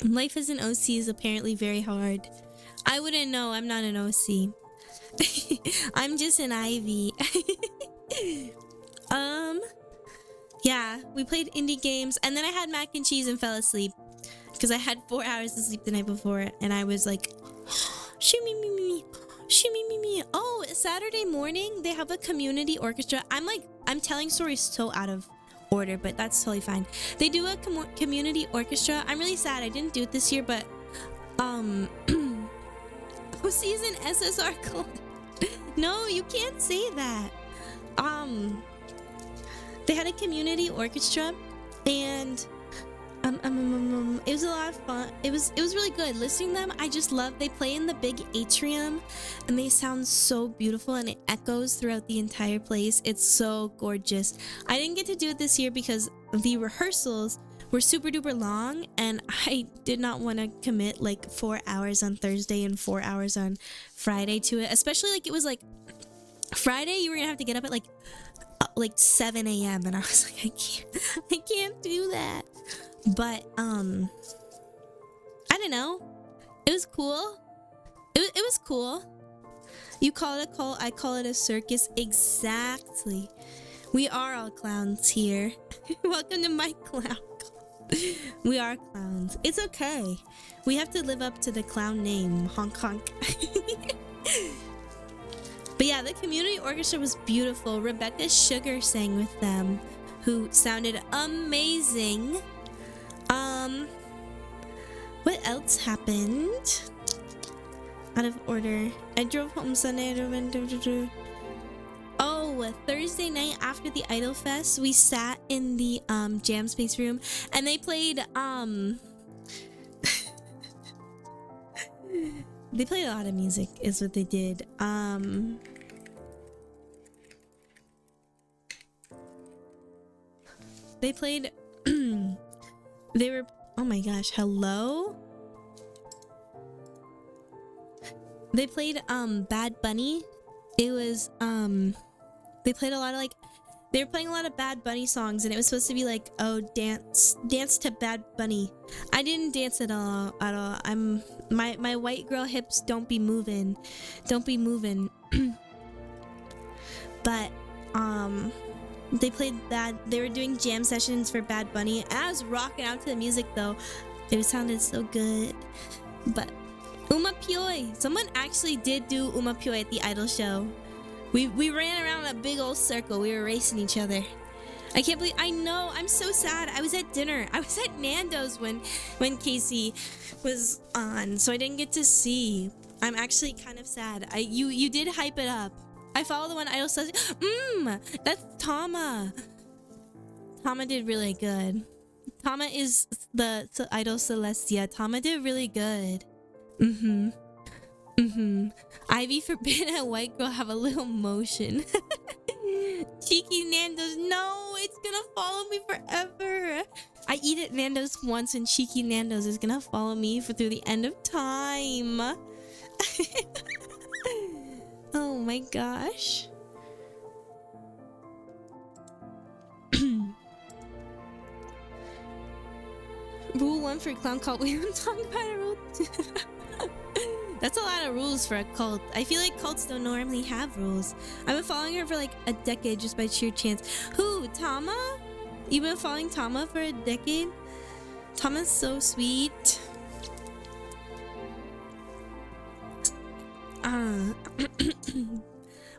Life as an OC is apparently very hard. I wouldn't know. I'm not an OC. I'm just an Ivy. Yeah, we played indie games, and then I had mac and cheese and fell asleep because I had 4 hours of sleep the night before, and I was like, shimmy me me, shimmy me me. Oh, Saturday morning they have a community orchestra. I'm telling stories so out of order, but that's totally fine. They do a community orchestra. I'm really sad I didn't do it this year, but OC is an SSR club. No, you can't say that. They had a community orchestra, and it was a lot of fun. It was really good listening to them. I just love. They play in the big atrium, and they sound so beautiful, and it echoes throughout the entire place. It's so gorgeous. I didn't get to do it this year because the rehearsals were super duper long, and I did not want to commit like 4 hours on Thursday and 4 hours on Friday to it. Especially like it was like Friday, you were gonna have to get up at like 7 a.m. and I was like, I can't do that. But I don't know. It was cool. It was cool. You call it a cult, I call it a circus. Exactly. We are all clowns here. Welcome to my clown cult. We are clowns. It's okay. We have to live up to the clown name. Honk honk. But yeah, the community orchestra was beautiful. Rebecca Sugar sang with them, who sounded amazing. What else happened? Out of order. I drove home Sunday. Oh, Thursday night after the Idol Fest, we sat in the jam space room, and they played they played a lot of music is what they did. They played they were, oh my gosh, hello? They played Bad Bunny. It was they played a lot of they were playing a lot of Bad Bunny songs, and it was supposed to be like, oh, dance to Bad Bunny. I didn't dance at all. I'm my white girl hips don't be moving. But they played they were doing jam sessions for Bad Bunny, and I was rocking out to the music though. It sounded so good. But Uma Pyoy, someone actually did do Uma Pyoy at the Idol show. We ran around a big old circle. We were racing each other. I can't believe, I know, I'm so sad. I was at dinner. I was at Nando's when Casey was on, so I didn't get to see. I'm actually kind of sad. You did hype it up. I follow the one Idol says, that's Tama. Tama did really good. Tama is the Idol Celestia. Tama did really good. Ivy forbid a white girl have a little motion. Cheeky Nando's, no, it's gonna follow me forever. I eat at Nando's once, and Cheeky Nando's is gonna follow me through the end of time. Oh my gosh. Rule 1 for clown cult. We don't talk about a rule 2. That's a lot of rules for a cult. I feel like cults don't normally have rules. I've been following her for like a decade just by sheer chance. Who? Tama? You've been following Tama for a decade? Tama's so sweet.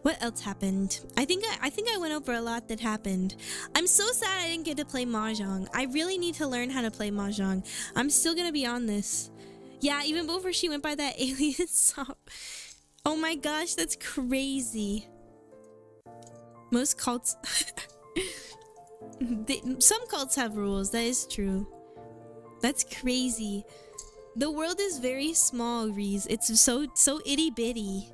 What else happened? I think I went over a lot that happened. I'm so sad I didn't get to play Mahjong. I really need to learn how to play Mahjong. I'm still gonna be on this. Yeah, even before she went by that alien shop. Oh my gosh, that's crazy. Most cults some cults have rules, that is true. That's crazy. The world is very small, Reese. It's so itty bitty.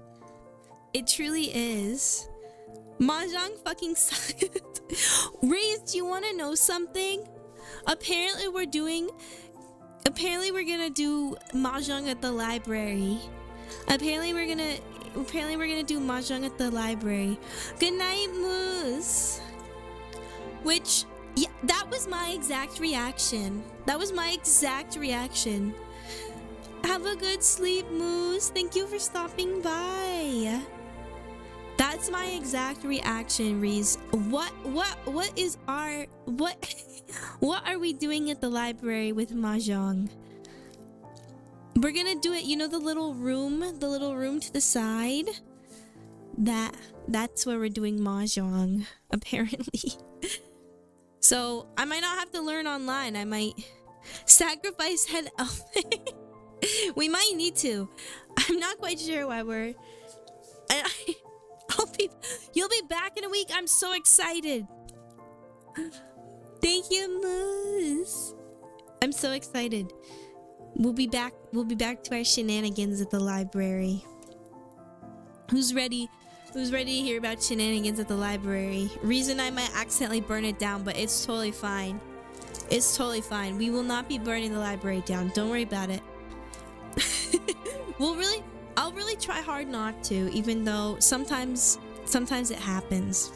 It truly is. Mahjong fucking sucks. Reese, do you want to know something? Apparently we're gonna do Mahjong at the library. Apparently we're gonna apparently we're gonna do mahjong at the library. Good night, Moose. Which, yeah, that was my exact reaction. That was my exact reaction. Have a good sleep, Moose. Thank you for stopping by. That's my exact reaction, Reese. What is our, what are we doing at the library with mahjong? We're gonna do it, you know, the little room to the side? That's where we're doing mahjong, apparently. So, I might not have to learn online. I might sacrifice head elf. We might need to. I'm not quite sure why we're... You'll be back in a week. I'm so excited. Thank you, Moose. I'm so excited. We'll be back to our shenanigans at the library. Who's ready to hear about shenanigans at the library? Reason I might accidentally burn it down, but it's totally fine. It's totally fine. We will not be burning the library down. Don't worry about it. I'll really try hard not to, even though sometimes it happens.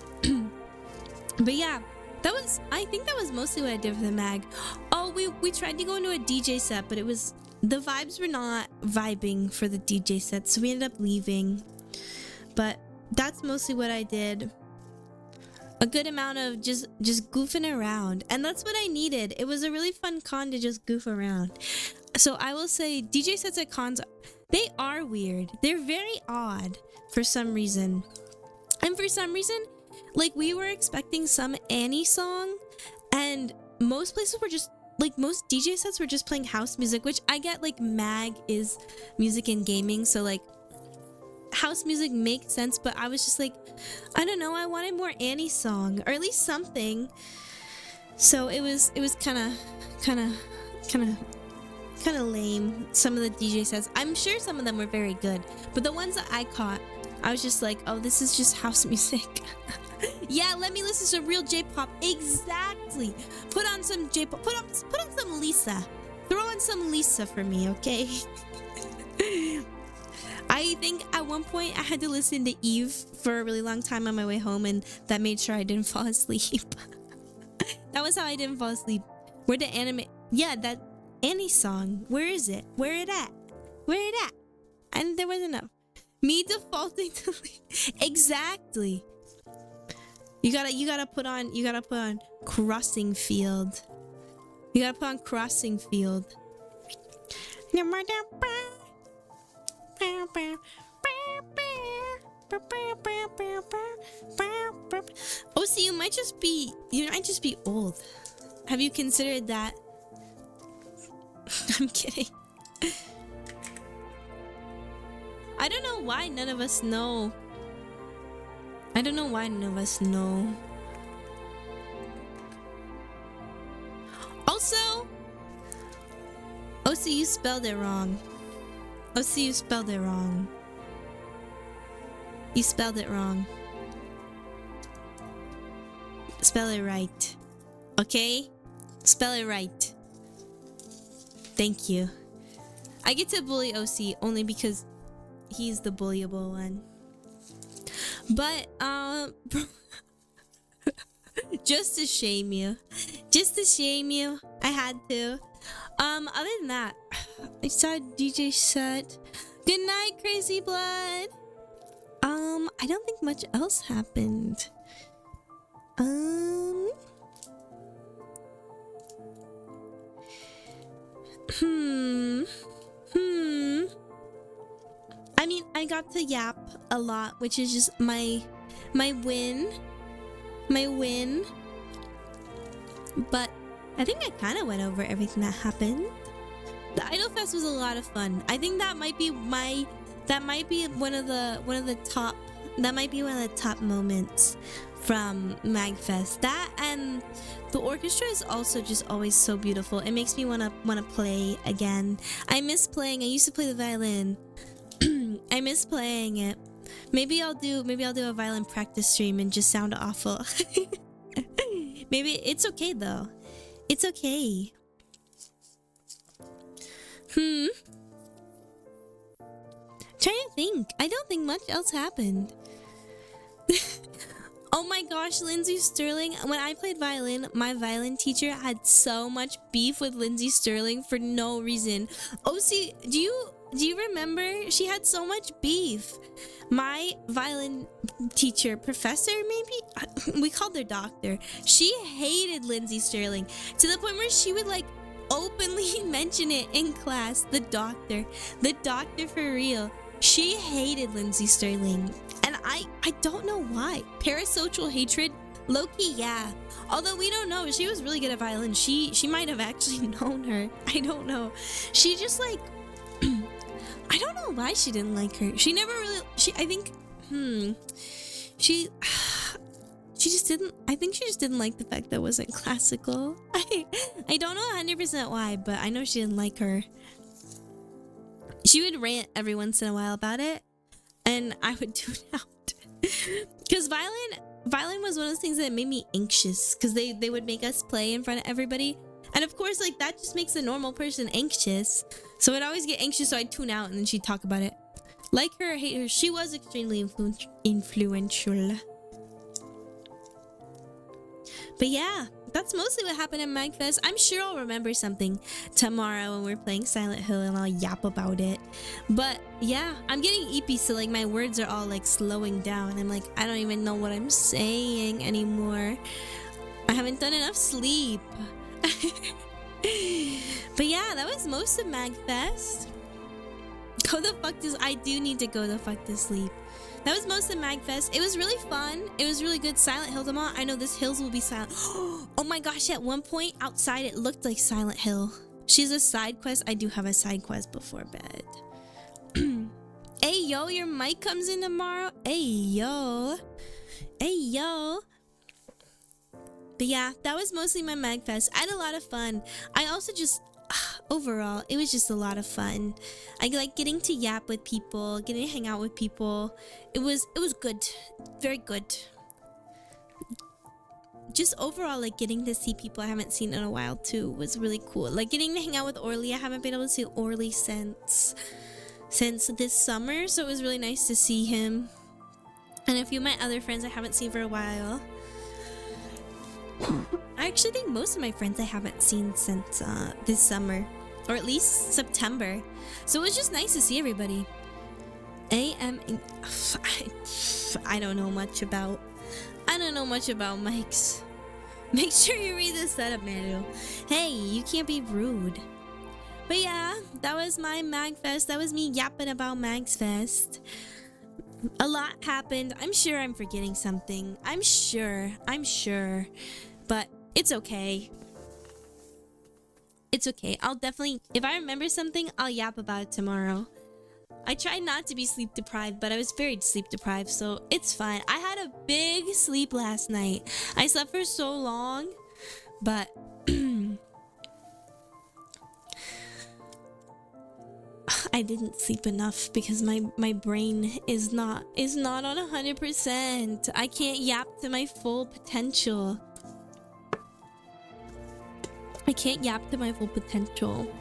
But yeah, I think that was mostly what I did for the mag. Oh, we tried to go into a DJ set, but the vibes were not vibing for the DJ set, so we ended up leaving. But that's mostly what I did. A good amount of just goofing around, and that's what I needed. It was a really fun con to just goof around. So I will say DJ sets at cons, they are weird. They're very odd for some reason. And for some reason, like, we were expecting some Annie song, and most places were just, like, most DJ sets were just playing house music, which I get, like, mag is music and gaming, so, like, house music makes sense, but I was just like, I don't know, I wanted more Annie song, or at least something. So it was kind of lame, some of the DJ sets. I'm sure some of them were very good, but the ones that I caught, I was just like, oh, this is just house music. Yeah, let me listen to some real J-pop. Exactly. Put on some J-pop. Put on some Lisa. Throw on some Lisa for me, okay? I think at one point I had to listen to Eve for a really long time on my way home, and that made sure I didn't fall asleep. That was how I didn't fall asleep. Where the anime... Yeah, that Annie song. Where is it? Where it at? Where it at? And there wasn't enough. Me defaulting to... Exactly. You gotta put on Crossing Field. You gotta put on Crossing Field. Oh, see, you might just be old. Have you considered that? I'm kidding. I don't know why none of us know. I don't know why none of us know. Also, you spelled it wrong. You spelled it wrong. You spelled it wrong. Spell it right. Okay? Spell it right. Thank you. I get to bully OC only because he's the bullyable one. But, just to shame you. Just to shame you. I had to. Other than that, I saw a DJ set. Good night, Crazy Blood. I don't think much else happened. I mean, I got to yap a lot, which is just my win. My win. But I think I kind of went over everything that happened. The Idol Fest was a lot of fun. I think that might be one of the top moments from MAGfest. That and the orchestra is also just always so beautiful. It makes me wanna play again. I miss playing. I used to play the violin. I miss playing it. Maybe I'll do a violin practice stream and just sound awful. Maybe it's okay though. It's okay. Trying to I don't think much else happened. Oh my gosh, Lindsay Sterling. When I played violin, my violin teacher had so much beef with Lindsay Sterling for no reason. OC, do you remember? She had so much beef. My violin teacher, professor maybe? We called her doctor. She hated Lindsay Sterling to the point where she would like openly mention it in class. The doctor for real. She hated Lindsay Sterling. And I don't know why. Parasocial hatred? Low-key, yeah. Although we don't know. She was really good at violin. She might have actually known her. I don't know. She just like... I don't know why she didn't like her. She never really... I think... She just didn't... I think she just didn't like the fact that it wasn't classical. I don't know 100% why, but I know she didn't like her. She would rant every once in a while about it, and I would tune out. Because violin was one of those things that made me anxious, because they would make us play in front of everybody. And of course, like, that just makes a normal person anxious. So I'd always get anxious, so I'd tune out, and then she'd talk about it. Like her or hate her, she was extremely influential. But yeah, that's mostly what happened at MAGfest. I'm sure I'll remember something tomorrow when we're playing Silent Hill and I'll yap about it. But yeah, I'm getting eepy, so like my words are all like slowing down. I'm like, I don't even know what I'm saying anymore. I haven't done enough sleep. But yeah, that was most of MAGfest. I do need to go the fuck to sleep. That was most of MAGfest. It was really fun. It was really good. Silent Hill tomorrow. I know this hills will be silent. Oh my gosh, at one point outside it looked like Silent Hill. She's a side quest. I do have a side quest before bed. Hey yo, your mic comes in tomorrow. Hey yo. Hey yo. But yeah, that was mostly my MAGfest. I had a lot of fun. I also just... Overall, it was just a lot of fun. I like getting to yap with people, getting to hang out with people. It was good. Very good. Just overall, like getting to see people I haven't seen in a while too was really cool. Like getting to hang out with Orly. I haven't been able to see Orly since this summer, so it was really nice to see him. And a few of my other friends I haven't seen for a while. I actually think most of my friends I haven't seen since this summer, or at least September. So it was just nice to see everybody. I don't know much about mics. Make sure you read the setup manual. Hey, you can't be rude. But yeah, that was my MAGfest. That was me yapping about MAGfest. A lot happened. I'm sure I'm forgetting something. I'm sure. But it's okay. It's okay. I'll definitely, if I remember something, I'll yap about it tomorrow. I tried not to be sleep deprived, but I was very sleep deprived, so it's fine. I had a big sleep last night. I slept for so long, but I didn't sleep enough because my brain is not on 100%. I can't yap to my full potential. I can't yap to my full potential.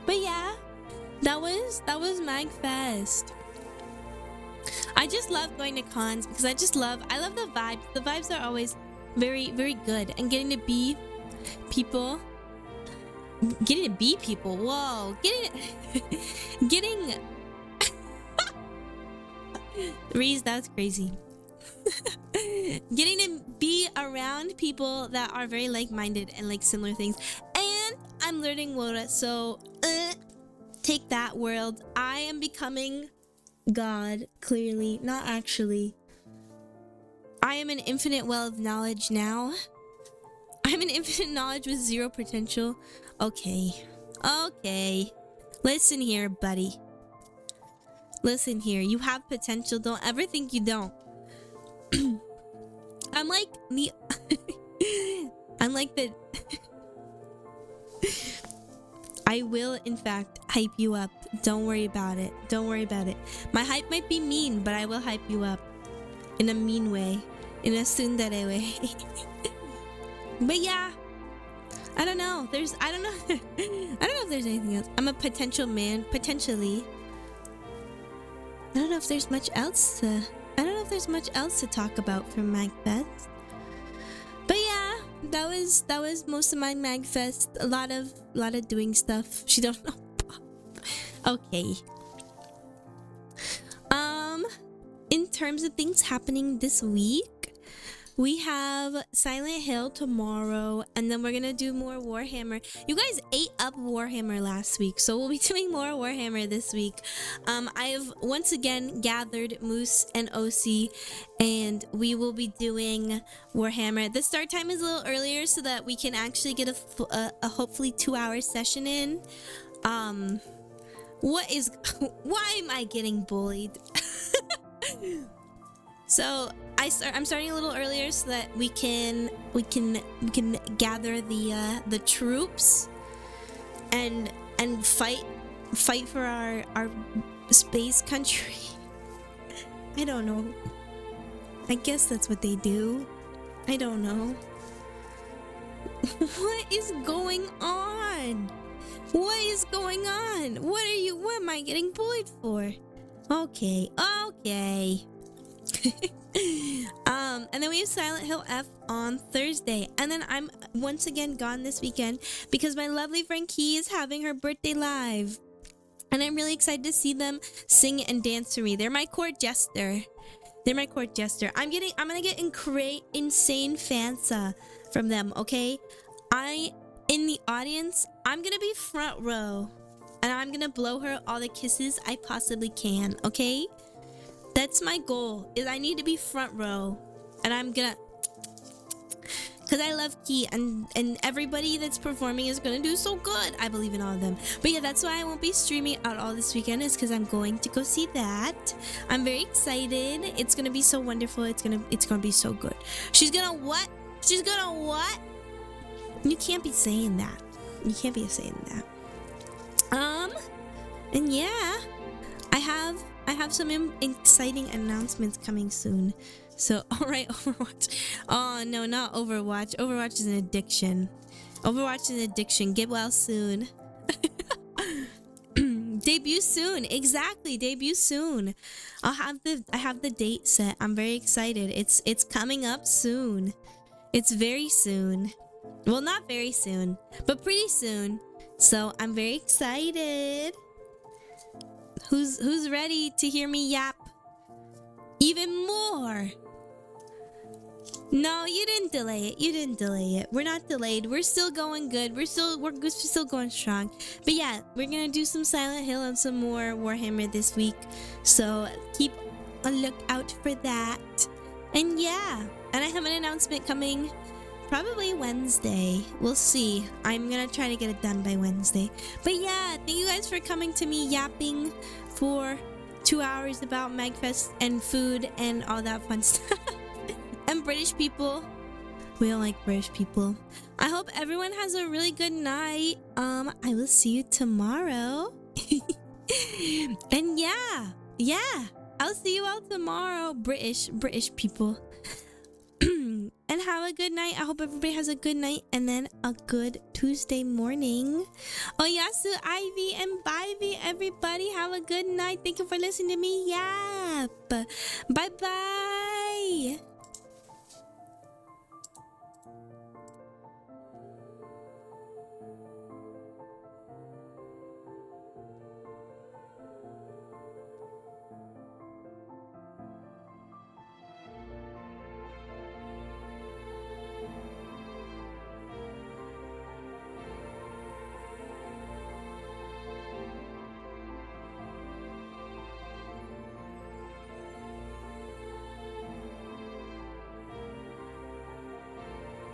But yeah, that was MAGfest. I just love going to cons because I love the vibes. The vibes are always very, very good, and getting to be people. Whoa, getting Reese, that's crazy. Getting to be around people that are very like-minded and like similar things. And I'm learning WODA, so take that, world. I am becoming God, clearly. Not actually. I am an infinite well of knowledge now. I'm an infinite knowledge with zero potential. Okay. Listen here, buddy. Listen here. You have potential. Don't ever think you don't. I'm like the... I'm like the... I will, in fact, hype you up. Don't worry about it. Don't worry about it. My hype might be mean, but I will hype you up. In a mean way. In a tsundere way. But yeah. I don't know. I don't know if there's anything else. I'm a potential man. Potentially. I don't know if there's much else to talk about from MAGfest. But yeah, that was most of my MAGfest. A lot of doing stuff. She don't know. Okay. In terms of things happening this week, we have Silent Hill tomorrow, and then we're gonna do more Warhammer. You guys ate up Warhammer last week, so we'll be doing more Warhammer this week. I've once again gathered Moose and OC, and we will be doing Warhammer. The start time is a little earlier so that we can actually get a hopefully 2-hour session in. Why am I getting bullied? So I'm starting a little earlier so that we can gather the troops and fight for our space country. I don't know. I guess that's what they do. I don't know. What is going on? What is going on? What am I getting bullied for? Okay. And then we have Silent Hill F on Thursday. And then I'm once again gone this weekend because my lovely friend Key is having her birthday live. And I'm really excited to see them sing and dance for me. They're my court jester. I'm gonna get insane fansa from them, okay? In the audience, I'm gonna be front row. And I'm gonna blow her all the kisses I possibly can, okay? That's my goal, is I need to be front row. And I'm gonna... Because I love Key, and everybody that's performing is gonna do so good. I believe in all of them. But yeah, that's why I won't be streaming out all this weekend, is because I'm going to go see that. I'm very excited. It's gonna be so wonderful. It's gonna be so good. She's gonna what? She's gonna what? You can't be saying that. You can't be saying that. And yeah, I have some exciting announcements coming soon. So, alright, Overwatch. Oh, no, not Overwatch. Overwatch is an addiction. Get well soon. Debut soon. Exactly, debut soon. I have the date set. I'm very excited. It's coming up soon. It's very soon. Well, not very soon, but pretty soon. So, I'm very excited. Who's ready to hear me yap even more? No, you didn't delay it. We're not delayed. We're still going good. We're still going strong. But yeah, we're gonna do some Silent Hill and some more Warhammer this week. So keep a lookout for that. And yeah, and I have an announcement coming probably Wednesday. We'll see. I'm gonna try to get it done by Wednesday. But yeah, thank you guys for coming to me yapping for 2 hours about MAGfest and food and all that fun stuff. And British people. We don't like British people. I hope everyone has a really good night. I will see you tomorrow. And yeah. I'll see you all tomorrow, British people. And have a good night. I hope everybody has a good night and then a good Tuesday morning. Oyasu, Ivy, and Bivey, everybody have a good night. Thank you for listening to me yap. Bye-bye.